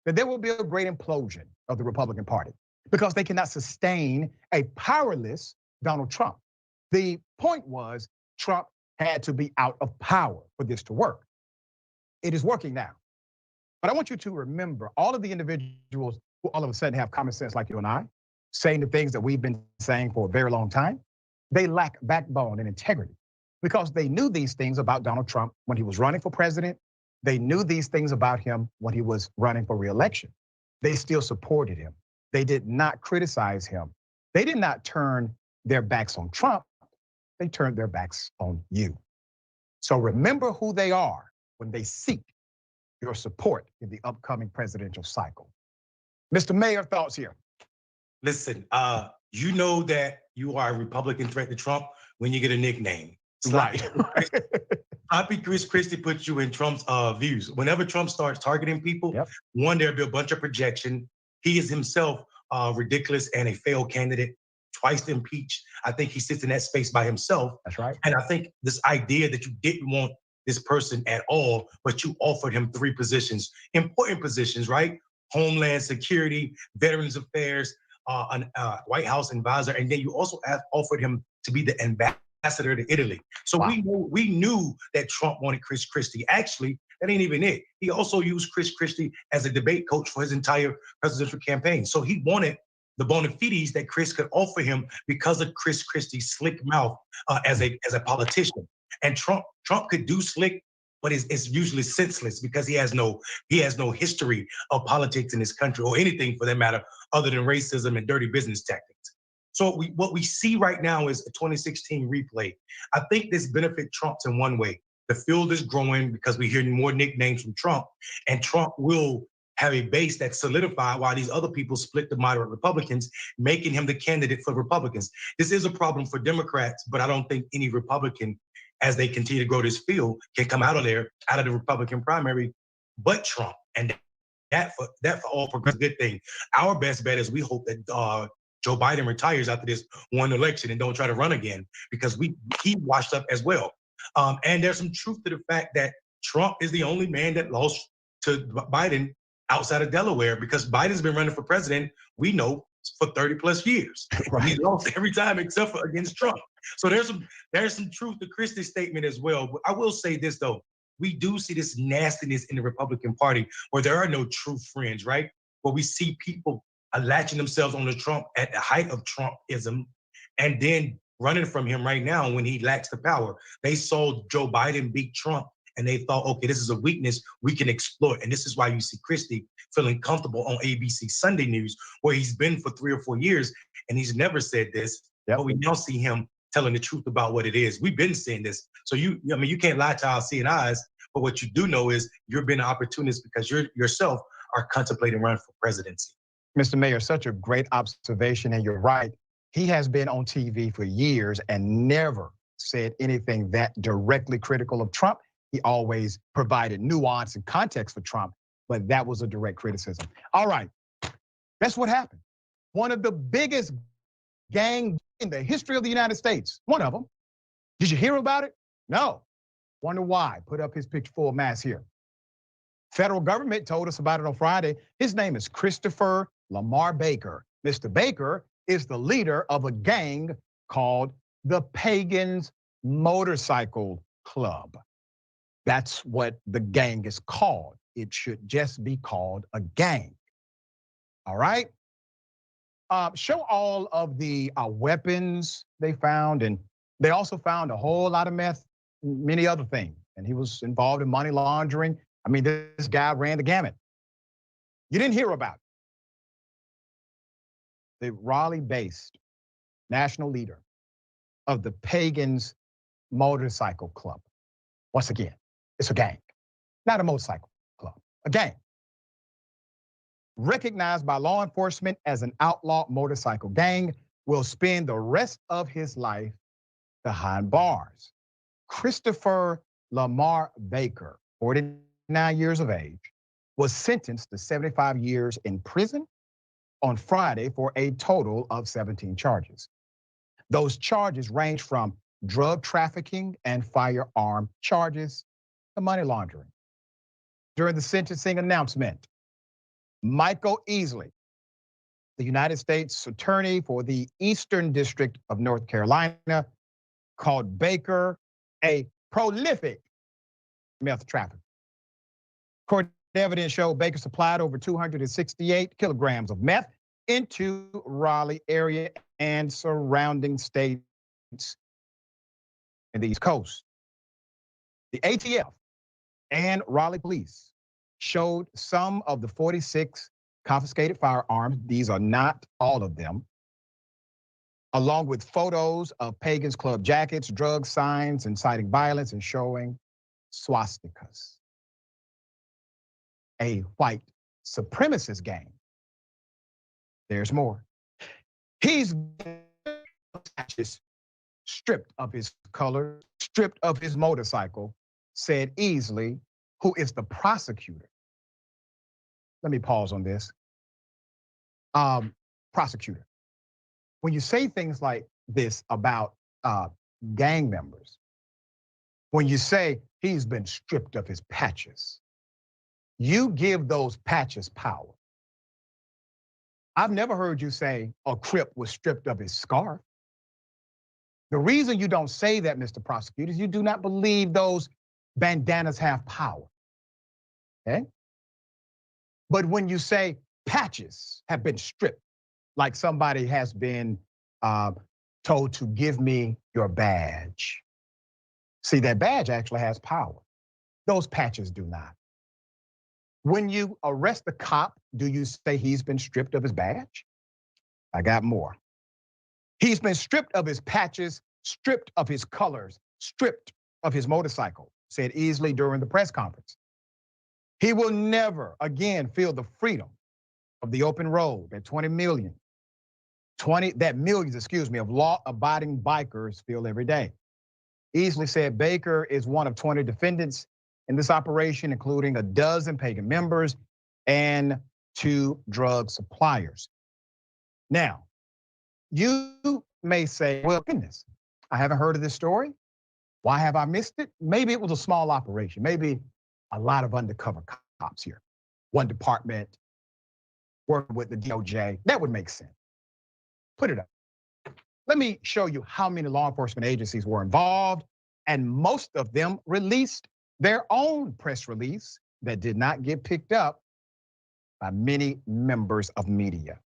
that there will be a great implosion of the Republican Party because they cannot sustain a powerless Donald Trump. The point was Trump had to be out of power for this to work. It is working now. But I want you to remember all of the individuals who all of a sudden have common sense like you and I, saying the things that we've been saying for a very long time, they lack backbone and integrity because they knew these things about Donald Trump when he was running for president. They knew these things about him when he was running for re-election. They still supported him. They did not criticize him. They did not turn their backs on Trump. They turned their backs on you. So remember who they are when they seek your support in the upcoming presidential cycle. Mr. Mayor, thoughts here? Listen, you know that you are a Republican threat to Trump when you get a nickname. Right. Sloppy Chris Christie puts you in Trump's views. Whenever Trump starts targeting people, one, there'll be a bunch of projection. He is himself ridiculous and a failed candidate, twice impeached. I think he sits in that space by himself. That's right. And I think this idea that you didn't want this person at all, but you offered him 3 positions, important positions, right? Homeland Security, Veterans Affairs, White House advisor, and then you also offered him to be the ambassador to Italy. So we knew that Trump wanted Chris Christie. Actually, that ain't even it. He also used Chris Christie as a debate coach for his entire presidential campaign. So he wanted the bona fides that Chris could offer him because of Chris Christie's slick mouth as a politician. And Trump could do slick, but it's usually senseless because he has no history of politics in this country or anything for that matter other than racism and dirty business tactics. So what we see right now is a 2016 replay. I think this benefits Trump in one way. The field is growing because we're hearing more nicknames from Trump, and Trump will have a base that's solidified while these other people split the moderate Republicans, making him the candidate for Republicans. This is a problem for Democrats, but I don't think any Republican, as they continue to grow this field, can come out of there, out of the Republican primary, but Trump. And that for all progressive good thing. Our best bet is we hope that Joe Biden retires after this one election and don't try to run again, because he washed up as well. And there's some truth to the fact that Trump is the only man that lost to Biden outside of Delaware, because Biden's been running for president, we know, for 30 plus years. Right. He lost every time except for against Trump. So there's some truth to Christie's statement as well. But I will say this though, we do see this nastiness in the Republican Party where there are no true friends, right? Where we see people latching themselves on to Trump at the height of Trumpism and then running from him right now when he lacks the power. They saw Joe Biden beat Trump and they thought, okay, this is a weakness we can exploit. And this is why you see Christie feeling comfortable on ABC Sunday News, where he's been for 3 or 4 years and he's never said this. Yep. But we now see him telling the truth about what it is. We've been saying this. So you can't lie to our seeing eyes, but what you do know is you're being an opportunist because you yourself are contemplating running for presidency. Mr. Mayor, such a great observation, and you're right. He has been on TV for years and never said anything that directly critical of Trump. He always provided nuance and context for Trump, but that was a direct criticism. All right, that's what happened. One of the biggest gangs in the history of the United States, one of them. Did you hear about it? No. Wonder why? Put up his picture full mass here. Federal government told us about it on Friday. His name is Christopher Lamar Baker. Mr. Baker is the leader of a gang called the Pagans Motorcycle Club. That's what the gang is called. It should just be called a gang. All right? Show all of the weapons they found, and they also found a whole lot of meth, many other things. And he was involved in money laundering. I mean, this guy ran the gamut. You didn't hear about it. The Raleigh-based national leader of the Pagans Motorcycle Club. Once again, it's a gang, not a motorcycle club, a gang. Recognized by law enforcement as an outlaw motorcycle gang, will spend the rest of his life behind bars. Christopher Lamar Baker, 49 years of age, was sentenced to 75 years in prison on Friday for a total of 17 charges. Those charges range from drug trafficking and firearm charges to money laundering. During the sentencing announcement, Michael Easley, the United States Attorney for the Eastern District of North Carolina, called Baker a prolific meth trafficker. Court evidence showed Baker supplied over 268 kilograms of meth into Raleigh area and surrounding states in the East Coast. The ATF and Raleigh police showed some of the 46 confiscated firearms. These are not all of them, along with photos of Pagans Club jackets, drug signs, inciting violence, and showing swastikas. A white supremacist gang. There's more. He's stripped of his color, stripped of his motorcycle, said Easley, who is the prosecutor. Let me pause on this. Prosecutor. When you say things like this about gang members, when you say he's been stripped of his patches, you give those patches power. I've never heard you say a Crip was stripped of his scarf. The reason you don't say that, Mr. Prosecutor, is you do not believe those bandanas have power. Okay? But when you say patches have been stripped, like somebody has been told to give me your badge. See, that badge actually has power. Those patches do not. When you arrest the cop, do you say he's been stripped of his badge? I got more. He's been stripped of his patches, stripped of his colors, stripped of his motorcycle, said Easley during the press conference. He will never again feel the freedom of the open road that millions of law-abiding bikers feel every day. Easley said Baker is one of 20 defendants in this operation, including a dozen pagan members and 2 drug suppliers. Now, you may say, well, goodness, I haven't heard of this story. Why have I missed it? Maybe it was a small operation. Maybe a lot of undercover cops here. One department working with the DOJ. That would make sense. Put it up. Let me show you how many law enforcement agencies were involved, and most of them released their own press release that did not get picked up by many members of media.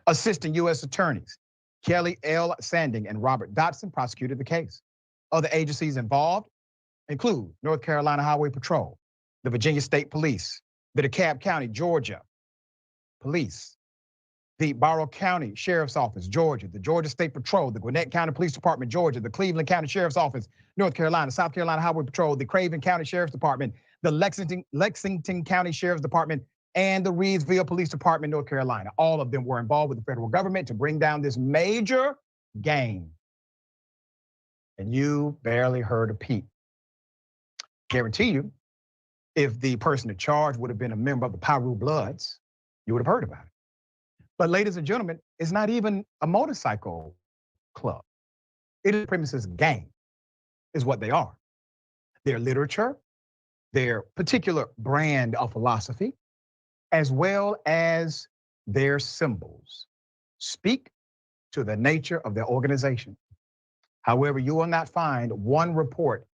Assistant U.S. attorneys Kelly L. Sanding and Robert Dotson prosecuted the case. Other agencies involved include North Carolina Highway Patrol, the Virginia State Police, the DeKalb County, Georgia Police, the Barrow County Sheriff's Office, Georgia, the Georgia State Patrol, the Gwinnett County Police Department, Georgia, the Cleveland County Sheriff's Office, North Carolina, South Carolina Highway Patrol, the Craven County Sheriff's Department, the Lexington County Sheriff's Department, and the Reedsville Police Department, North Carolina. All of them were involved with the federal government to bring down this major gang. And you barely heard a peep. Guarantee you, if the person in charge would have been a member of the Piru Bloods, you would have heard about it. But ladies and gentlemen, it's not even a motorcycle club. It is a premises gang, is what they are. Their literature, their particular brand of philosophy, as well as their symbols, speak to the nature of their organization. However, you will not find one report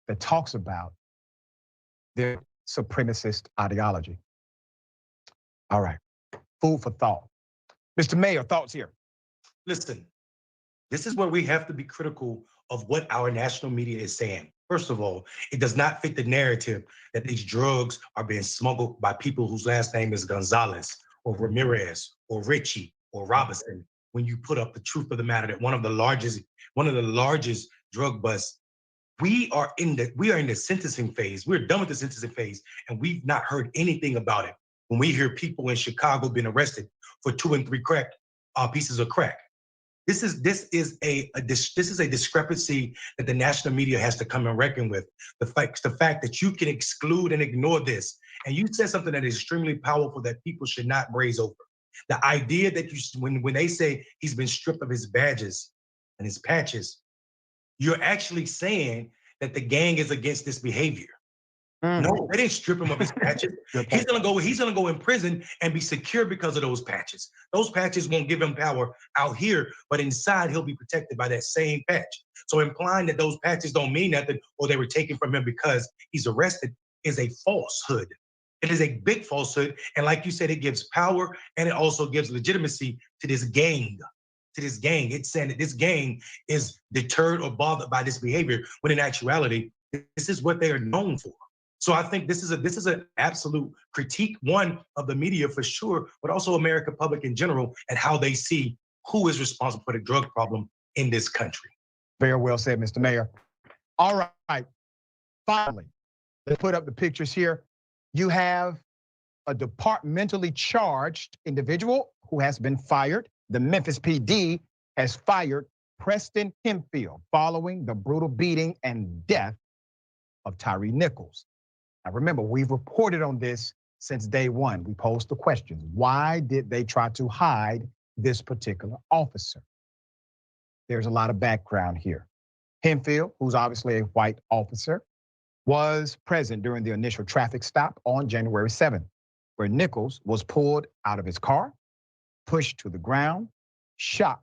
that talks about their supremacist ideology. All right, food for thought. Mr. Mayor, thoughts here? Listen, this is where we have to be critical of what our national media is saying. First of all, it does not fit the narrative that these drugs are being smuggled by people whose last name is Gonzalez or Ramirez or Ritchie or Robinson. When you put up the truth of the matter that one of the largest drug busts, we are in the sentencing phase. We're done with the sentencing phase, and we've not heard anything about it. When we hear people in Chicago being arrested for 2 and 3 pieces of crack. This is a discrepancy that the national media has to come and reckon with. The fact that you can exclude and ignore this, and you said something that is extremely powerful that people should not graze over. The idea that when they say he's been stripped of his badges and his patches, you're actually saying that the gang is against this behavior. No, they didn't strip him of his patches. He's gonna go in prison and be secure because of those patches. Those patches won't give him power out here, but inside he'll be protected by that same patch. So implying that those patches don't mean nothing or they were taken from him because he's arrested is a falsehood. It is a big falsehood. And like you said, it gives power and it also gives legitimacy to this gang. It's saying that this gang is deterred or bothered by this behavior, when in actuality, this is what they are known for. So I think this is an absolute critique, one, of the media for sure, but also American public in general and how they see who is responsible for the drug problem in this country. Very well said, Mr. Mayor. All right, finally, let's put up the pictures here. You have a departmentally charged individual who has been fired. The Memphis PD has fired Preston Hemphill following the brutal beating and death of Tyre Nichols. Now remember, we've reported on this since day one. We posed the questions. Why did they try to hide this particular officer? There's a lot of background here. Hemphill, who's obviously a white officer, was present during the initial traffic stop on January 7th, where Nichols was pulled out of his car, pushed to the ground, shot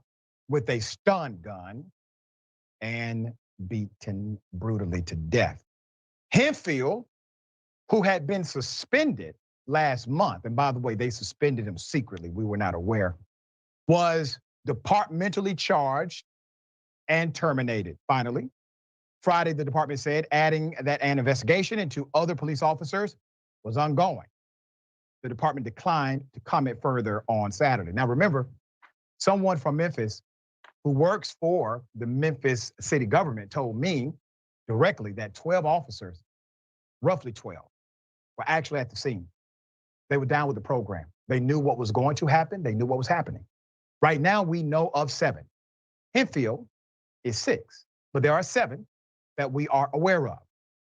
with a stun gun, and beaten brutally to death. Hemphill, who had been suspended last month, and by the way, they suspended him secretly, we were not aware, was departmentally charged and terminated. Finally, Friday, the department said, adding that an investigation into other police officers was ongoing. The department declined to comment further on Saturday. Now remember, someone from Memphis who works for the Memphis city government, told me directly that 12 officers, roughly 12, were actually at the scene. They were down with the program. They knew what was going to happen. They knew what was happening. Right now, we know of 7. Hempfield is 6, but there are 7 that we are aware of.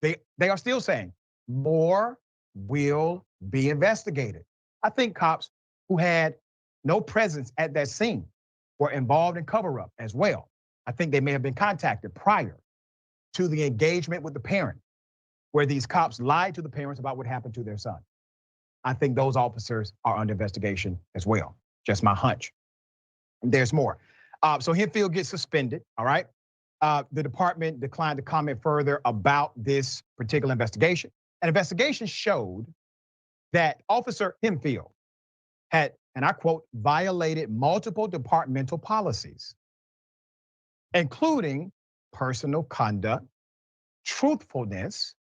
They are still saying more will be investigated. I think cops who had no presence at that scene were involved in cover-up as well. I think they may have been contacted prior to the engagement with the parent, where these cops lied to the parents about what happened to their son. I think those officers are under investigation as well. Just my hunch. There's more. So Hempfield gets suspended, all right? The department declined to comment further about this particular investigation. An investigation showed that Officer Hempfield had, and I quote, violated multiple departmental policies, including personal conduct, truthfulness,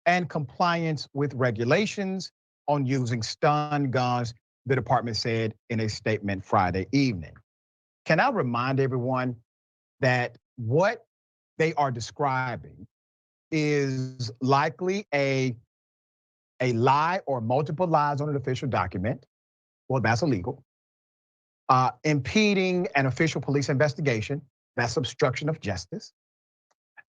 and compliance with regulations on using stun guns, the department said in a statement Friday evening. Can I remind everyone that what they are describing is likely a lie or multiple lies on an official document? Well, that's illegal. Impeding an official police investigation, that's obstruction of justice.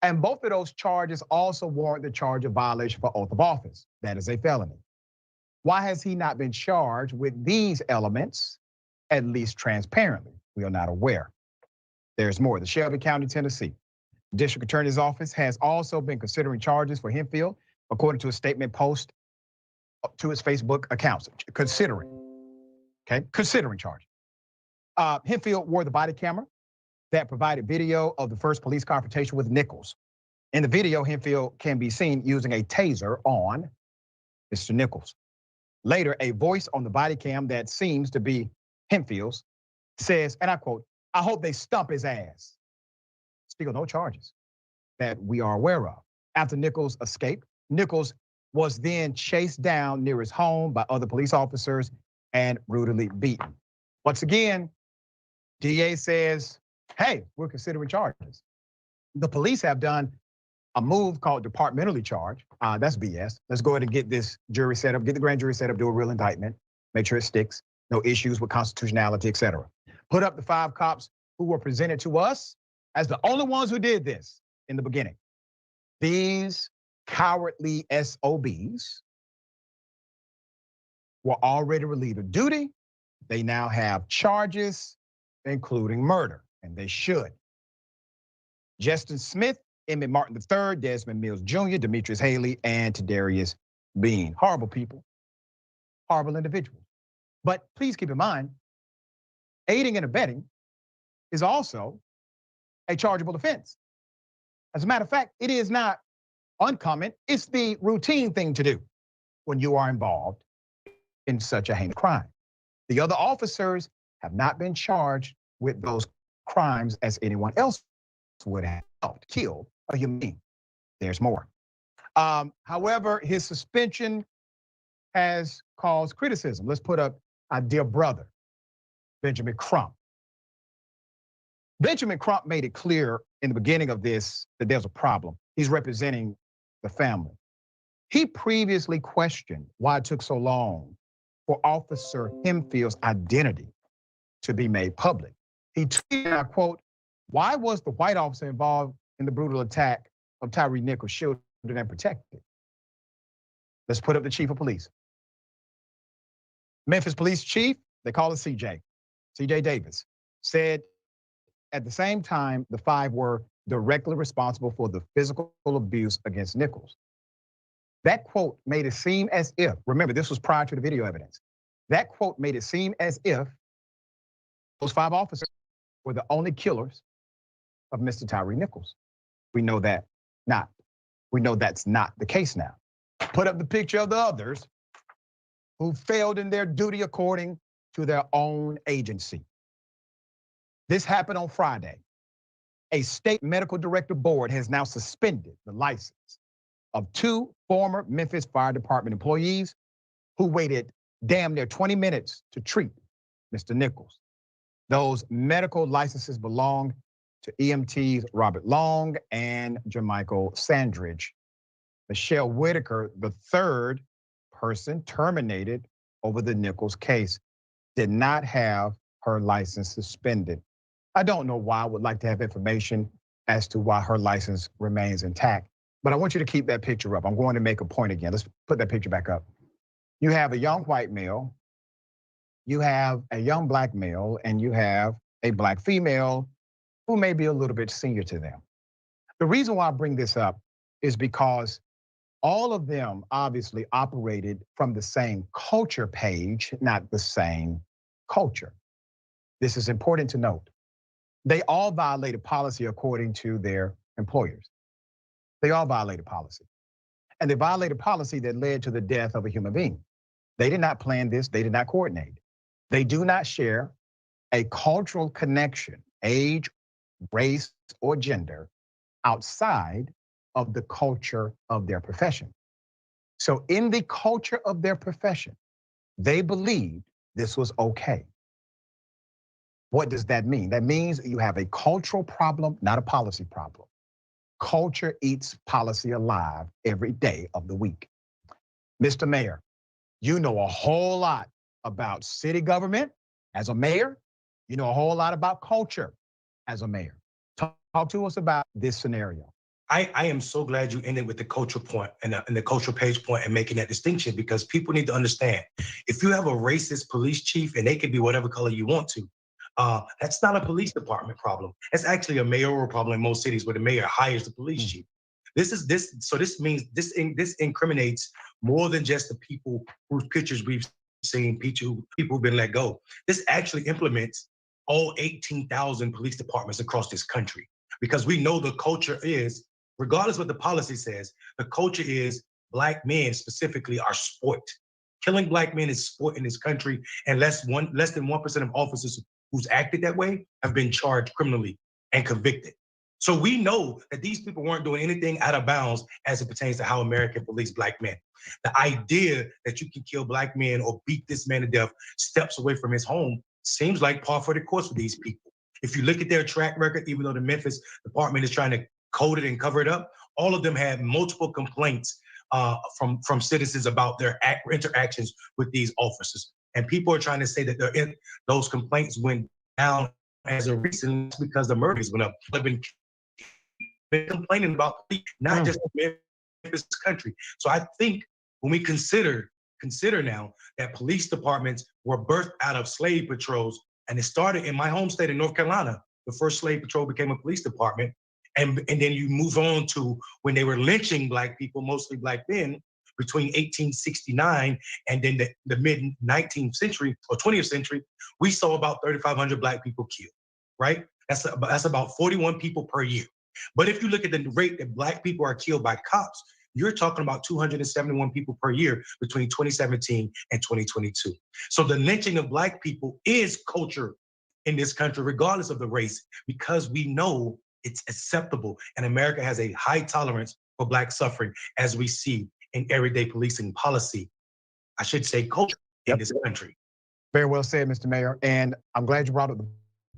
And both of those charges also warrant the charge of violation for oath of office. That is a felony. Why has he not been charged with these elements, at least transparently? We are not aware. There's more. The Shelby County, Tennessee District Attorney's Office has also been considering charges for Hempfield, according to a statement post to his Facebook accounts. Considering charges. Hempfield wore the body camera that provided video of the first police confrontation with Nichols. In the video, Hempfield can be seen using a taser on Mr. Nichols. Later, a voice on the body cam that seems to be Hempfield's says, and I quote, "I hope they stump his ass." Still no charges that we are aware of. After Nichols' escape, Nichols was then chased down near his home by other police officers and brutally beaten. Once again, DA says, hey, we're considering charges. The police have done a move called departmentally charged. That's BS. Let's go ahead and get this jury set up, get the grand jury set up, do a real indictment, make sure it sticks, no issues with constitutionality, et cetera. Put up the 5 cops who were presented to us as the only ones who did this in the beginning. These cowardly SOBs were already relieved of duty. They now have charges, including murder, and they should. Justin Smith, Emmett Martin III, Desmond Mills Jr., Demetrius Haley, and Tadarius Bean. Horrible people, horrible individuals. But please keep in mind, aiding and abetting is also a chargeable offense. As a matter of fact, it is not uncommon. It's the routine thing to do when you are involved in such a heinous crime. The other officers have not been charged with those crimes as anyone else would have killed a human being. There's more. However, his suspension has caused criticism. Let's put up our dear brother, Benjamin Crump. Benjamin Crump made it clear in the beginning of this that there's a problem. He's representing the family. He previously questioned why it took so long for Officer Hempfield's identity to be made public. He tweeted, I quote, "Why was the white officer involved in the brutal attack of Tyre Nichols shielded and protected?" Let's put up the chief of police. Memphis police chief, they call it CJ Davis, said at the same time, the 5 were directly responsible for the physical abuse against Nichols. That quote made it seem as if, remember, this was prior to the video evidence. That quote made it seem as if those 5 officers were the only killers of Mr. Tyre Nichols. We know that not. We know that's not the case now. Put up the picture of the others who failed in their duty according to their own agency. This happened on Friday. A state medical director board has now suspended the license of 2 former Memphis Fire Department employees who waited damn near 20 minutes to treat Mr. Nichols. Those medical licenses belong to EMTs Robert Long and Jermichael Sandridge. Michelle Whitaker, the third person terminated over the Nichols case, did not have her license suspended. I don't know why. I would like to have information as to why her license remains intact. But I want you to keep that picture up. I'm going to make a point again. Let's put that picture back up. You have a young white male, you have a young black male, and you have a black female who may be a little bit senior to them. The reason why I bring this up is because all of them obviously operated from the same culture page, not the same culture. This is important to note. They all violated policy according to their employers. They all violated policy. And they violated policy that led to the death of a human being. They did not plan this, they did not coordinate. They do not share a cultural connection, age, race, or gender outside of the culture of their profession. So in the culture of their profession, they believed this was okay. What does that mean? That means you have a cultural problem, not a policy problem. Culture eats policy alive every day of the week. Mr. Mayor, you know a whole lot about city government as a mayor. You know a whole lot about culture as a mayor. Talk to us about this scenario. I am so glad you ended with the cultural point and the cultural page point and making that distinction, because people need to understand, if you have a racist police chief, and they could be whatever color you want to, that's not a police department problem. It's actually a mayoral problem in most cities where the mayor hires the police chief. This means this incriminates more than just the people whose pictures we've seen, people who've been let go. This actually implements all 18,000 police departments across this country, because we know the culture is, regardless what the policy says, the culture is black men specifically are sport. Killing black men is sport in this country, and less than 1% of officers who's acted that way have been charged criminally and convicted. So we know that these people weren't doing anything out of bounds as it pertains to how America police black men. The idea that you can kill black men or beat this man to death steps away from his home seems like par for the course for these people. If you look at their track record, even though the Memphis department is trying to code it and cover it up, all of them had multiple complaints from citizens about their interactions with these officers. And people are trying to say that those complaints went down as a reason because the murders went up. They've been complaining about not just Memphis country. So I think when we consider now that police departments were birthed out of slave patrols, and it started in my home state of North Carolina, the first slave patrol became a police department. And then you move on to when they were lynching black people, mostly black men, between 1869 and then the mid-19th century or 20th century, we saw about 3,500 black people killed, right? That's about 41 people per year. But if you look at the rate that black people are killed by cops, you're talking about 271 people per year between 2017 and 2022. So the lynching of black people is culture in this country, regardless of the race, because we know it's acceptable. And America has a high tolerance for black suffering, as we see in everyday policing policy. I should say culture in this country. Very well said, Mr. Mayor. And I'm glad you brought up the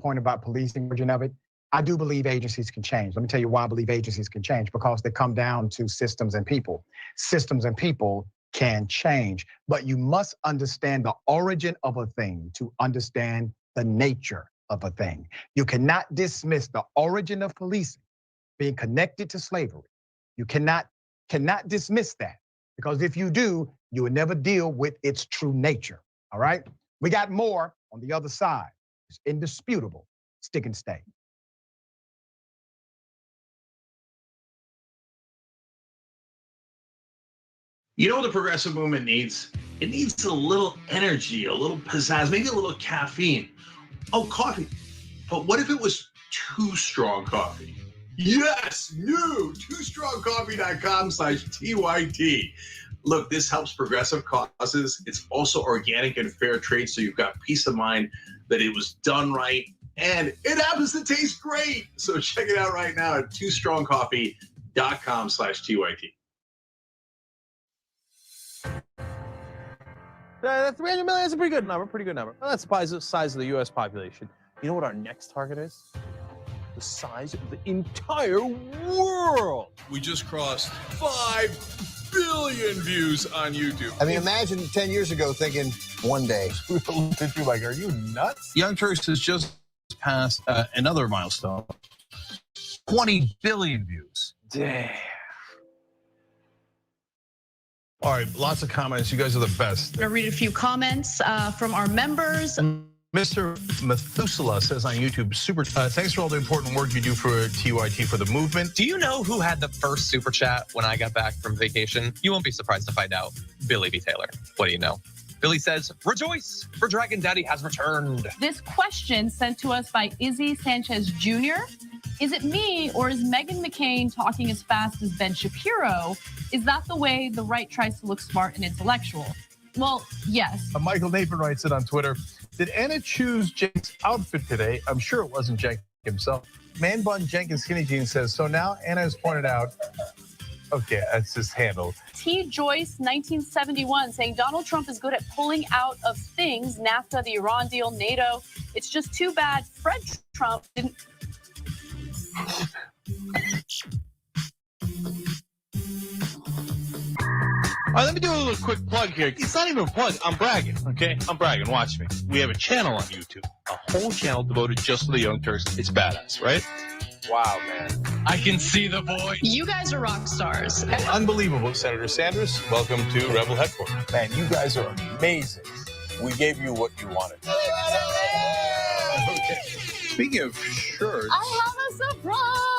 point about policing, version of it. I do believe agencies can change. Let me tell you why I believe agencies can change, because they come down to systems and people. Systems and people can change, but you must understand the origin of a thing to understand the nature of a thing. You cannot dismiss the origin of policing being connected to slavery. You cannot dismiss that, because if you do, you will never deal with its true nature, all right? We got more on the other side. It's indisputable. Stick and stay. You know what the progressive movement needs? It needs a little energy, a little pizzazz, maybe a little caffeine. Oh, coffee. But what if it was Too Strong Coffee? Yes, new, TooStrongCoffee.com/TYT. Look, this helps progressive causes. It's also organic and fair trade, so you've got peace of mind that it was done right, and it happens to taste great. So check it out right now at TooStrongCoffee.com/TYT. That's 300 million. That's a pretty good number. Well, that's the size of the U.S. population. You know what our next target is? The size of the entire world. We just crossed 5 billion views on YouTube. I mean, imagine 10 years ago thinking one day. We looked at you like, are you nuts? Young Turks has just passed another milestone. 20 billion views. Damn. All right, lots of comments. You guys are the best. I'm gonna read a few comments from our members. Mr. Methuselah says on YouTube, super. Thanks for all the important work you do for TYT for the movement. Do you know who had the first super chat when I got back from vacation? You won't be surprised to find out. Billy B. Taylor. What do you know? Billy says, rejoice, for Dragon Daddy has returned. This question sent to us by Izzy Sanchez Jr. Is it me or is Meghan McCain talking as fast as Ben Shapiro? Is that the way the right tries to look smart and intellectual? Well, yes. Michael Nathan writes it on Twitter. Did Anna choose Cenk's outfit today? I'm sure it wasn't Cenk himself. Man Bun Jenkins Skinny Jeans says, so now Anna has pointed out, okay, that's just handled. T. Joyce, 1971, saying Donald Trump is good at pulling out of things, NAFTA, the Iran deal, NATO. It's just too bad Fred Trump didn't. All right, let me do a little quick plug here. It's not even a plug. I'm bragging, okay? I'm bragging. Watch me. We have a channel on YouTube, a whole channel devoted just to the Young Turks. It's badass, right? Wow, man. I can see the voice. You guys are rock stars. Unbelievable, Senator Sanders. Welcome to Rebel Headquarters. Man, you guys are amazing. We gave you what you wanted. Okay. Speaking of shirts, I have a surprise.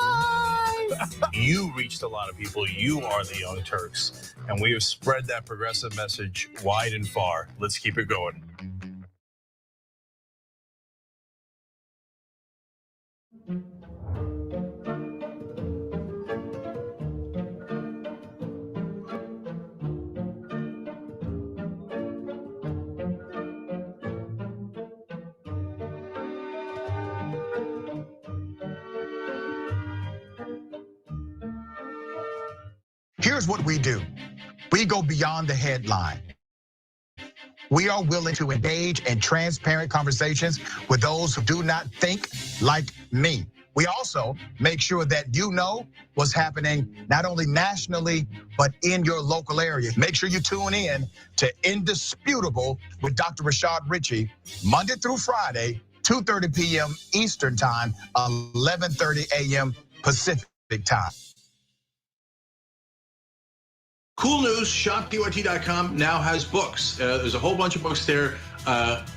you reached a lot of people. You are the Young Turks. And we have spread that progressive message wide and far. Let's keep it going. Here's what we do. We go beyond the headline. We are willing to engage in transparent conversations with those who do not think like me. We also make sure that you know what's happening not only nationally, but in your local area. Make sure you tune in to Indisputable with Dr. Rashad Ritchie, Monday through Friday, 2:30 p.m. Eastern Time, 11:30 a.m. Pacific Time. Cool news, shopdyt.com now has books. There's a whole bunch of books there.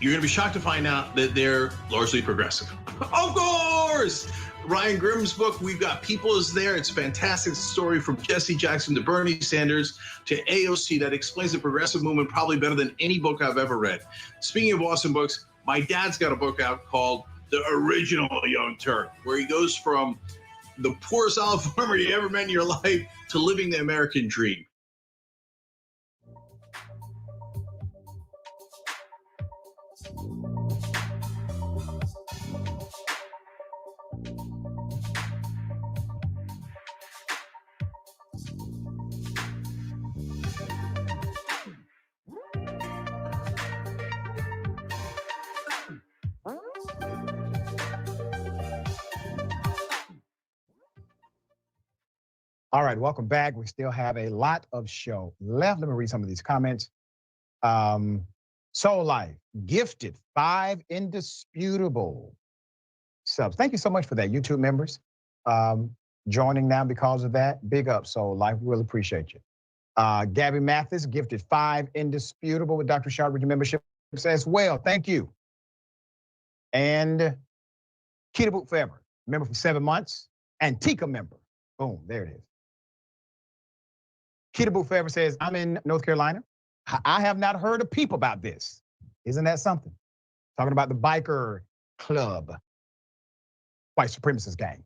You're gonna be shocked to find out that they're largely progressive. Of course! Ryan Grimm's book, We've Got People, is there. It's a fantastic story from Jesse Jackson to Bernie Sanders to AOC that explains the progressive movement probably better than any book I've ever read. Speaking of awesome books, my dad's got a book out called The Original Young Turk, where he goes from the poorest olive farmer you ever met in your life to living the American dream. All right, welcome back. We still have a lot of show left. Let me read some of these comments. Soul Life, gifted 5 indisputable subs. Thank you so much for that, YouTube members. Joining now because of that. Big up, Soul Life. Really appreciate you. Gabby Mathis, gifted 5 indisputable with Dr. Rashad Ritchie membership as well. Thank you. And Kita Boot Forever, member for 7 months. Antica member. Boom, there it is. Kita Boot Forever says, I'm in North Carolina. I have not heard a peep about this. Isn't that something? Talking about the biker club, white supremacist gang.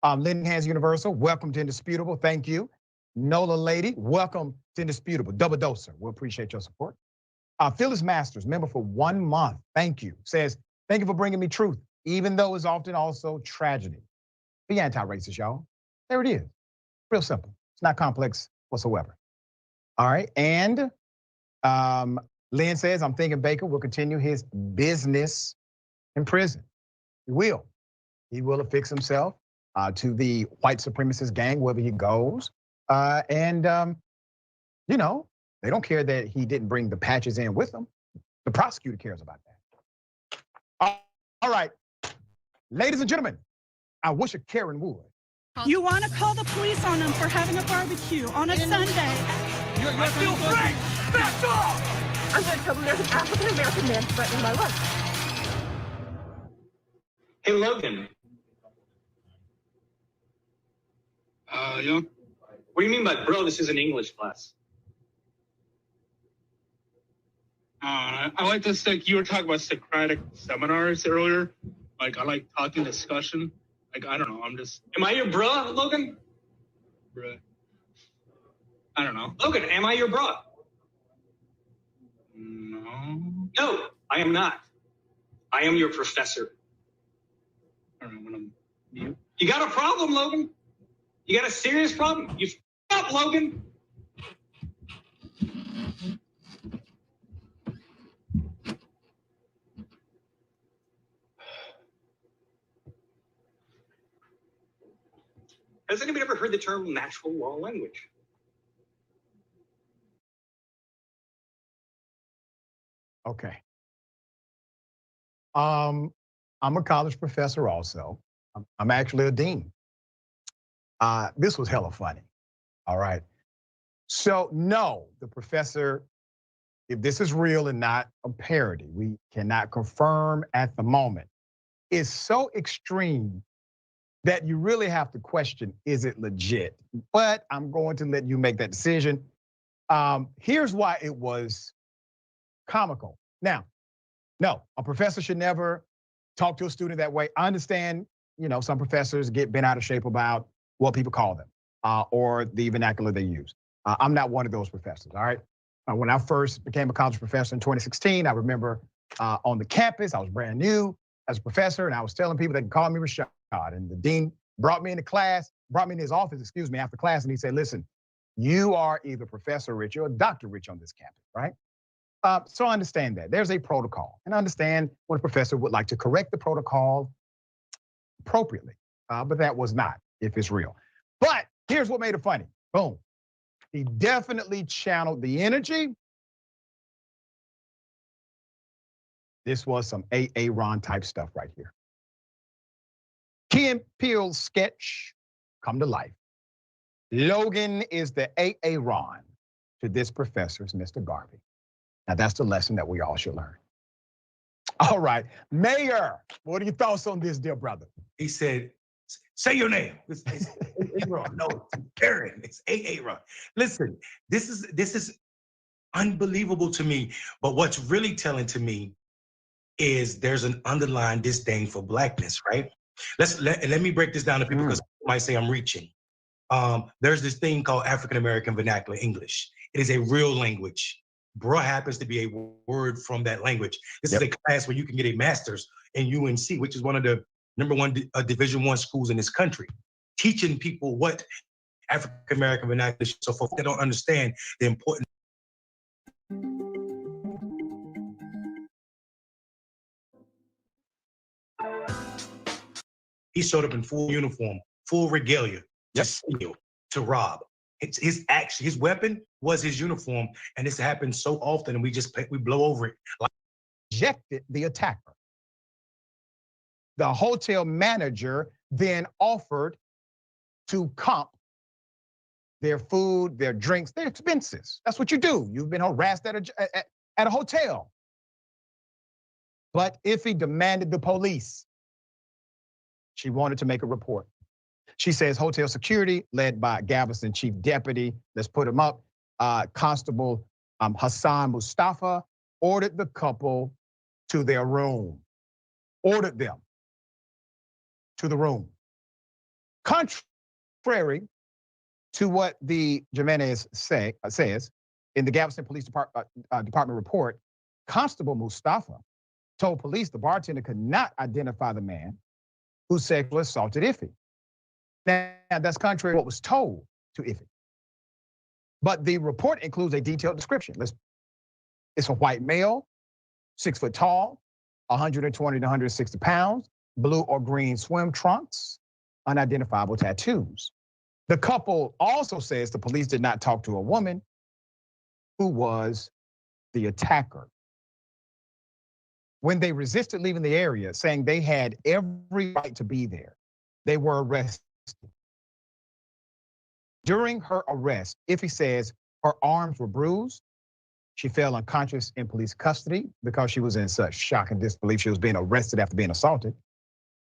Lyndon Hands Universal, welcome to Indisputable. Thank you. Nola Lady, welcome to Indisputable. Double Doser, we appreciate your support. Phyllis Masters, member for 1 month. Thank you. Says, thank you for bringing me truth, even though it's often also tragedy. Be anti-racist, y'all. There it is. Real simple. It's not complex whatsoever. All right, and Lynn says, I'm thinking Baker will continue his business in prison. He will. He will affix himself to the white supremacist gang wherever he goes. You know, they don't care that he didn't bring the patches in with him. The prosecutor cares about that. All right. Ladies and gentlemen, I wish a Karen would. You want to call the police on him for having a barbecue on a Sunday. I feel free! Back off! I'm going to tell them there's an African-American man threatening my life. Hey, Logan. Yeah? What do you mean by bro? This is an English class. I like this, like, you were talking about Socratic seminars earlier. Like, I like talking discussion. Like, I don't know, I'm just... Am I your bruh, Logan? Bruh. I don't know. Logan, am I your bruh? No. No, I am not. I am your professor. I don't know when I'm mute. You got a problem, Logan? You got a serious problem? You f*** up, Logan. Has anybody ever heard the term natural law language? Okay. I'm a college professor also. I'm actually a dean. This was hella funny. All right. So no, the professor, if this is real and not a parody, we cannot confirm at the moment, is so extreme that you really have to question, is it legit? But I'm going to let you make that decision. Here's why it was comical. Now, no, a professor should never talk to a student that way. I understand, you know, some professors get bent out of shape about what people call them or the vernacular they use. I'm not one of those professors, all right? When I first became a college professor in 2016, I remember on the campus, I was brand new as a professor, and I was telling people they could call me Rashad. And the dean brought me into class, brought me in his office, excuse me, after class, and he said, listen, you are either Professor Rich or Dr. Rich on this campus, right? So I understand that. There's a protocol. And I understand when a professor would like to correct the protocol appropriately, but that was not, if it's real. But here's what made it funny. Boom. He definitely channeled the energy. This was some A.A. Ron type stuff right here. Key and Peele's sketch come to life. Logan is the A.A. Ron to this professor's Mr. Garvey. Now that's the lesson that we all should learn. All right, Mayor, what are your thoughts on this, dear brother? He said, say your name. It's A.A. Ron. No, it's Karen. It's A.A. Ron. Listen, this is unbelievable to me. But what's really telling to me is there's an underlying disdain for blackness, right? Let me break this down to people because people might say I'm reaching. There's this thing called African American Vernacular English. It is a real language. Bruh happens to be a word from that language. This is a class where you can get a master's in UNC, which is one of the #1 Division I schools in this country, teaching people what African American vernacular is. So for they don't understand the importance. He showed up in full uniform, full regalia, to steal, to rob. His weapon was his uniform, and this happens so often, and we blow over it. Rejected the attacker. The hotel manager then offered to comp their food, their drinks, their expenses. That's what you do. You've been harassed at a hotel. But Iffy demanded the police. She wanted to make a report. She says hotel security, led by Galveston Chief Deputy, let's put him up, Constable Hassan Mustafa, ordered the couple to their room. Ordered them to the room. Contrary to what the Jimenez says in the Galveston Police Department report, Constable Mustafa told police the bartender could not identify the man who sexually assaulted Iffy. Now, that's contrary to what was told to Iffy. But the report includes a detailed description. It's a white male, 6 foot tall, 120 to 160 pounds, blue or green swim trunks, unidentifiable tattoos. The couple also says the police did not talk to a woman who was the attacker. When they resisted leaving the area, saying they had every right to be there, they were arrested. During her arrest, Iffy says her arms were bruised. She fell unconscious in police custody because she was in such shock and disbelief. She was being arrested after being assaulted.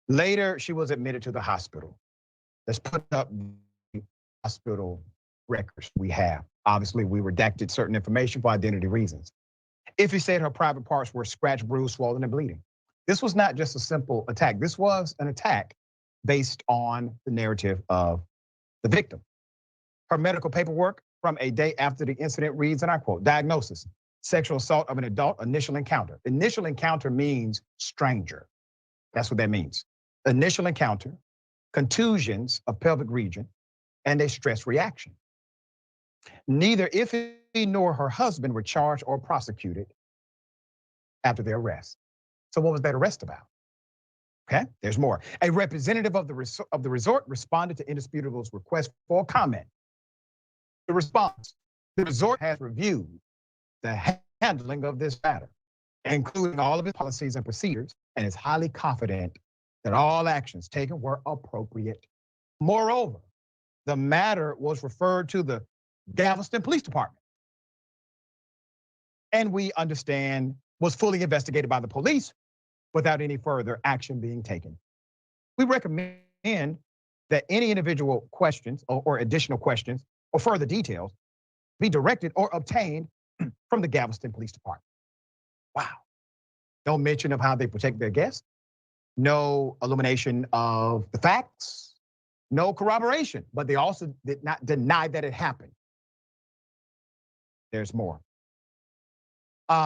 Later, she was admitted to the hospital. Let's put up the hospital records we have. Obviously, we redacted certain information for identity reasons. Iffy said her private parts were scratched, bruised, swollen, and bleeding. This was not just a simple attack. This was an attack based on the narrative of the victim. Her medical paperwork from a day after the incident reads, and I quote, diagnosis, sexual assault of an adult, initial encounter. Initial encounter means stranger. That's what that means. Initial encounter, contusions of pelvic region, and a stress reaction. Neither Iffy nor her husband were charged or prosecuted after their arrest. So what was that arrest about? Okay, there's more. A representative of the resort responded to Indisputable's request for comment. The response, the resort has reviewed the handling of this matter, including all of its policies and procedures, and is highly confident that all actions taken were appropriate. Moreover, the matter was referred to the Galveston Police Department, and we understand was fully investigated by the police without any further action being taken. We recommend that any individual questions or additional questions or further details be directed or obtained from the Galveston Police Department. Wow. No mention of how they protect their guests, no illumination of the facts, no corroboration, but they also did not deny that it happened. There's more.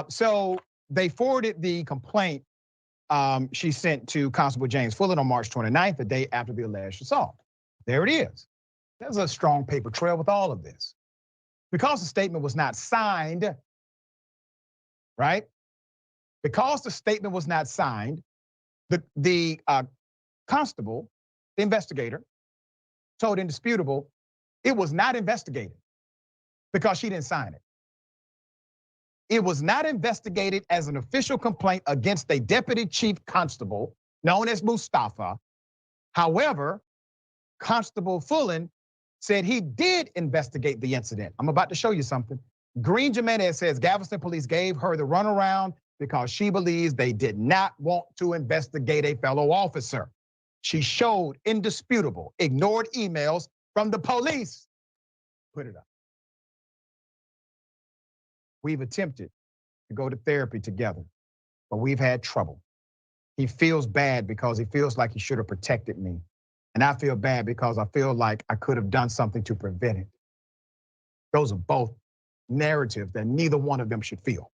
So they forwarded the complaint she sent to Constable James Fullen on March 29th, the day after the alleged assault. There it is. There's a strong paper trail with all of this. Because the statement was not signed, right? Because the statement was not signed, the constable, the investigator, told Indisputable it was not investigated because she didn't sign it. It was not investigated as an official complaint against a deputy chief constable known as Mustafa. However, Constable Fullen said he did investigate the incident. I'm about to show you something. Green Jimenez says Galveston police gave her the runaround because she believes they did not want to investigate a fellow officer. She showed Indisputable ignored emails from the police. Put it up. We've attempted to go to therapy together, but we've had trouble. He feels bad because he feels like he should have protected me. And I feel bad because I feel like I could have done something to prevent it. Those are both narratives that neither one of them should feel.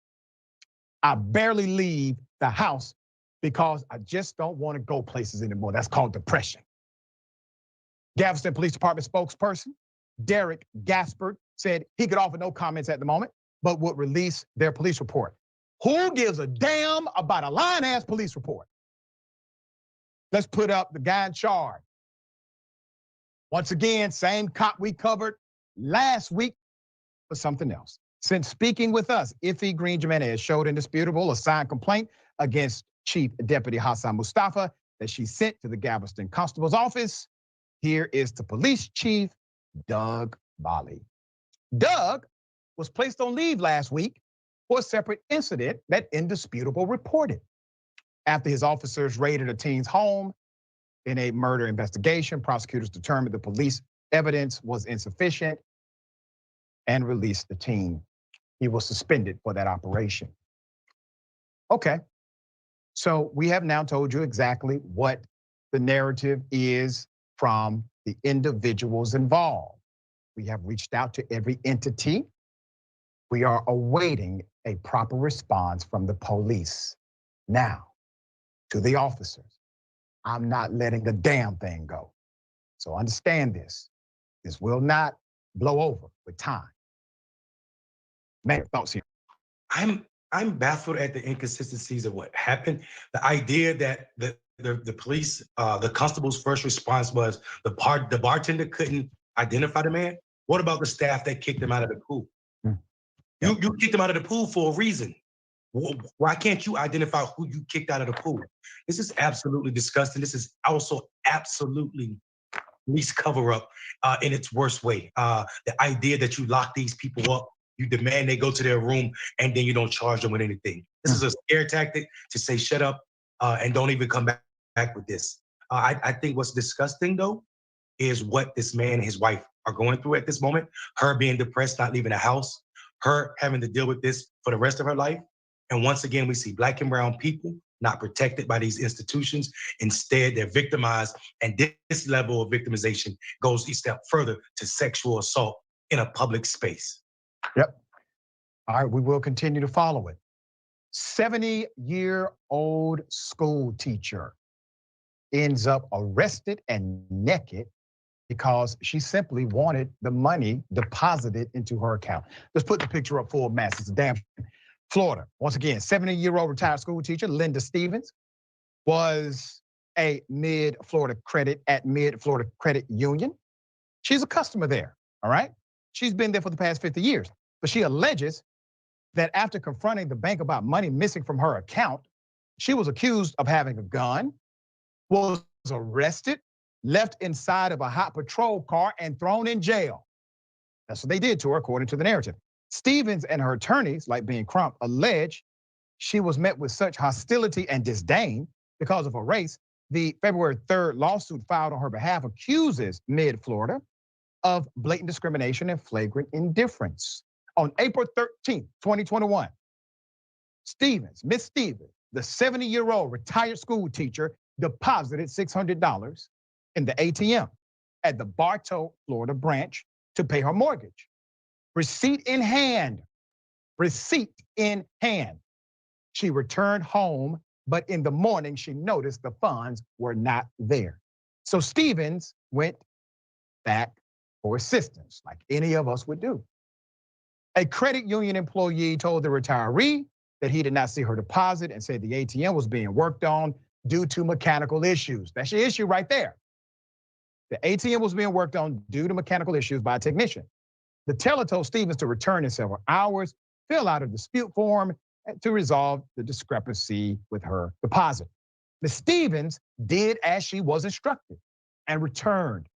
I barely leave the house because I just don't want to go places anymore. That's called depression. Galveston Police Department spokesperson Derek Gaspard said he could offer no comments at the moment, but would release their police report. Who gives a damn about a lying-ass police report? Let's put up the guy in charge. Once again, same cop we covered last week for something else. Since speaking with us, Iffy Green Jimenez showed Indisputable a signed complaint against Chief Deputy Hassan Mustafa that she sent to the Galveston Constable's office. Here is the police chief, Doug Bali. Doug was placed on leave last week for a separate incident that Indisputable reported. After his officers raided a teen's home in a murder investigation, prosecutors determined the police evidence was insufficient and released the teen. He was suspended for that operation. Okay, so we have now told you exactly what the narrative is from the individuals involved. We have reached out to every entity. We are awaiting a proper response from the police. Now, to the officers, I'm not letting a damn thing go. So understand this. This will not blow over with time. Man, thoughts here. I'm baffled at the inconsistencies of what happened. The idea that the police, the constable's first response was the bartender couldn't identify the man. What about the staff that kicked him out of the pool? You kicked him out of the pool for a reason. Why can't you identify who you kicked out of the pool? This is absolutely disgusting. This is also absolutely police cover up in its worst way. The idea that you lock these people up, you demand they go to their room, and then you don't charge them with anything. This is a scare tactic to say shut up and don't even come back with this. I think what's disgusting though is what this man and his wife are going through at this moment. Her being depressed, not leaving the house, her having to deal with this for the rest of her life. And once again, we see Black and brown people not protected by these institutions. Instead, they're victimized. And this level of victimization goes a step further to sexual assault in a public space. Yep. All right, we will continue to follow it. 70-year-old school teacher ends up arrested and naked because she simply wanted the money deposited into her account. Let's put the picture up full mass. It's a damn shame. Florida, once again, 70-year-old retired school teacher Linda Stevens was a Mid-Florida Credit Union. She's a customer there, all right? She's been there for the past 50 years. But she alleges that after confronting the bank about money missing from her account, she was accused of having a gun, was arrested, left inside of a hot patrol car, and thrown in jail. That's what they did to her, according to the narrative. Stevens and her attorneys, like being Crump, allege she was met with such hostility and disdain because of her race. The February 3rd lawsuit filed on her behalf accuses Mid-Florida of blatant discrimination and flagrant indifference. On April 13th, 2021, Miss Stevens, the 70-year-old retired school teacher, deposited $600 in the ATM at the Bartow, Florida branch to pay her mortgage. Receipt in hand. She returned home, but in the morning she noticed the funds were not there. So Stevens went back for assistance, like any of us would do. A credit union employee told the retiree that he did not see her deposit and said the ATM was being worked on due to mechanical issues. That's your issue right there. The ATM was being worked on due to mechanical issues by a technician. The teller told Stevens to return in several hours, fill out a dispute form to resolve the discrepancy with her deposit. Ms. Stevens did as she was instructed and returned,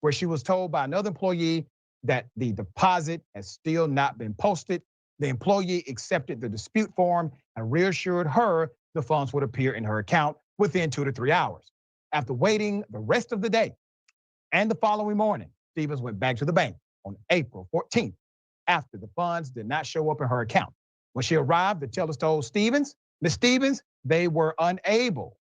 where she was told by another employee that the deposit has still not been posted. The employee accepted the dispute form and reassured her the funds would appear in her account within 2 to 3 hours. After waiting the rest of the day and the following morning, Stevens went back to the bank on April 14th after the funds did not show up in her account. When she arrived, the tellers told Ms. Stevens, they were unable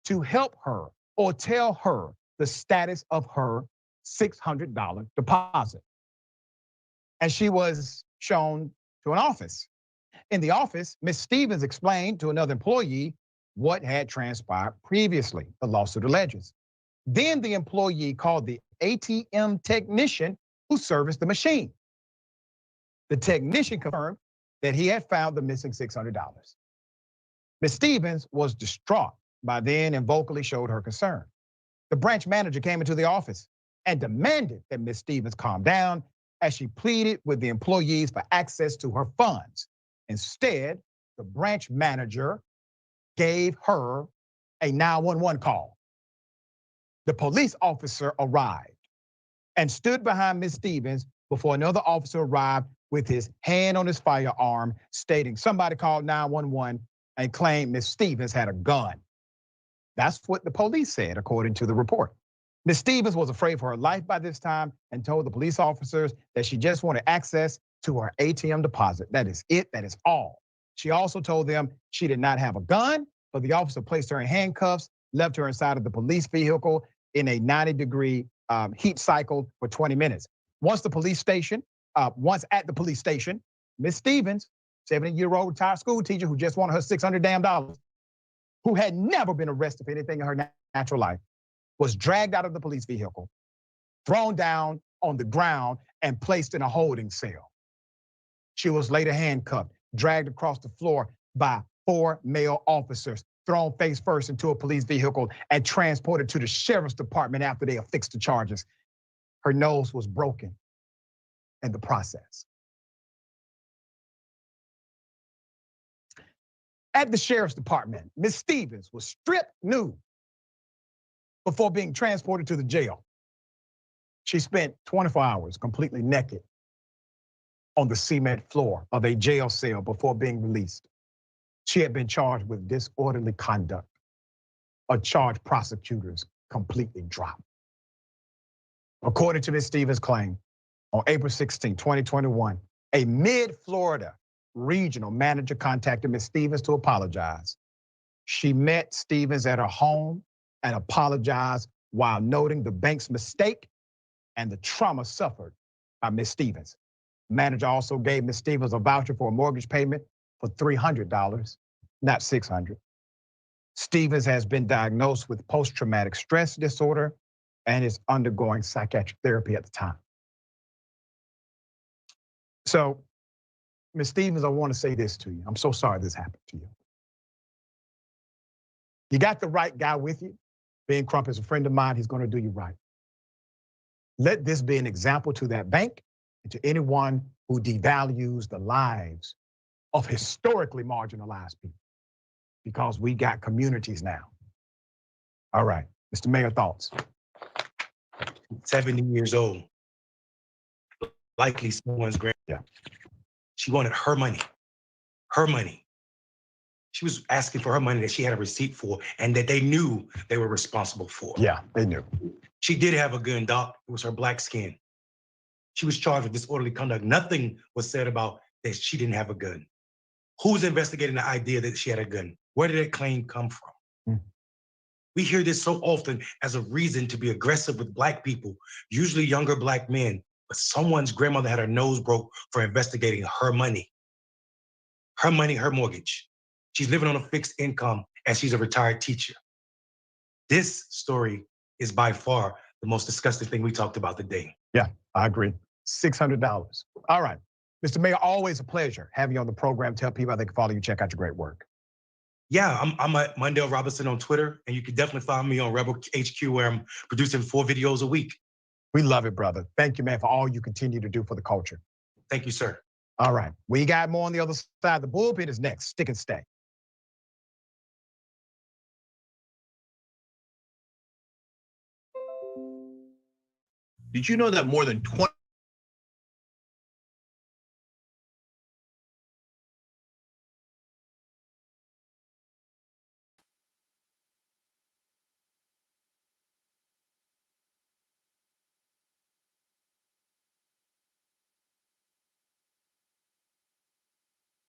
to help her or tell her the status of her $600 deposit. And she was shown to an office. In the office, Ms. Stevens explained to another employee what had transpired previously, the lawsuit alleges. Then the employee called the ATM technician who serviced the machine. The technician confirmed that he had found the missing $600. Ms. Stevens was distraught by then and vocally showed her concern. The branch manager came into the office and demanded that Ms. Stevens calm down as she pleaded with the employees for access to her funds. Instead, the branch manager gave her a 911 call. The police officer arrived and stood behind Ms. Stevens before another officer arrived with his hand on his firearm, stating somebody called 911 and claimed Ms. Stevens had a gun. That's what the police said, according to the report. Ms. Stevens was afraid for her life by this time and told the police officers that she just wanted access to her ATM deposit. That is it, that is all. She also told them she did not have a gun, but the officer placed her in handcuffs, left her inside of the police vehicle in a 90-degree heat cycle for 20 minutes. Once at the police station, Ms. Stevens, 70-year-old retired school teacher who just wanted her $600 who had never been arrested for anything in her natural life, was dragged out of the police vehicle, thrown down on the ground, and placed in a holding cell. She was later handcuffed, dragged across the floor by 4 male officers. thrown face first into a police vehicle and transported to the sheriff's department after they affixed the charges. Her nose was broken in the process. At the sheriff's department, Ms. Stevens was stripped nude before being transported to the jail. She spent 24 hours completely naked on the cement floor of a jail cell before being released. She had been charged with disorderly conduct, a charge prosecutors completely dropped. According to Ms. Stevens' claim, on April 16, 2021, a mid-Florida regional manager contacted Ms. Stevens to apologize. She met Stevens at her home and apologized while noting the bank's mistake and the trauma suffered by Ms. Stevens. Manager also gave Ms. Stevens a voucher for a mortgage payment for $300, not $600. Stevens has been diagnosed with post-traumatic stress disorder and is undergoing psychiatric therapy at the time. So, Ms. Stevens, I want to say this to you. I'm so sorry this happened to you. You got the right guy with you. Ben Crump is a friend of mine. He's going to do you right. Let this be an example to that bank and to anyone who devalues the lives of historically marginalized people, because we got communities now. All right, Mr. Mayor, thoughts? 70 years old, likely someone's grand. Yeah. She wanted her money. Her money. She was asking for her money that she had a receipt for and that they knew they were responsible for. Yeah, they knew. She did have a gun, Doc. It was her black skin. She was charged with disorderly conduct. Nothing was said about that she didn't have a gun. Who's investigating the idea that she had a gun? Where did that claim come from? We hear this so often as a reason to be aggressive with black people, usually younger black men, but someone's grandmother had her nose broke for investigating her money. Her money, her mortgage. She's living on a fixed income and she's a retired teacher. This story is by far the most disgusting thing we talked about today. Yeah, I agree. $600. All right. Mr. Mayor, always a pleasure having you on the program. Tell people how they can follow you, check out your great work. Yeah, I'm at Mondale Robinson on Twitter, and you can definitely find me on Rebel HQ, where I'm producing 4 videos a week. We love it, brother. Thank you, man, for all you continue to do for the culture. Thank you, sir. All right. We got more on the other side. The bullpen is next. Stick and stay. Did you know that more than 20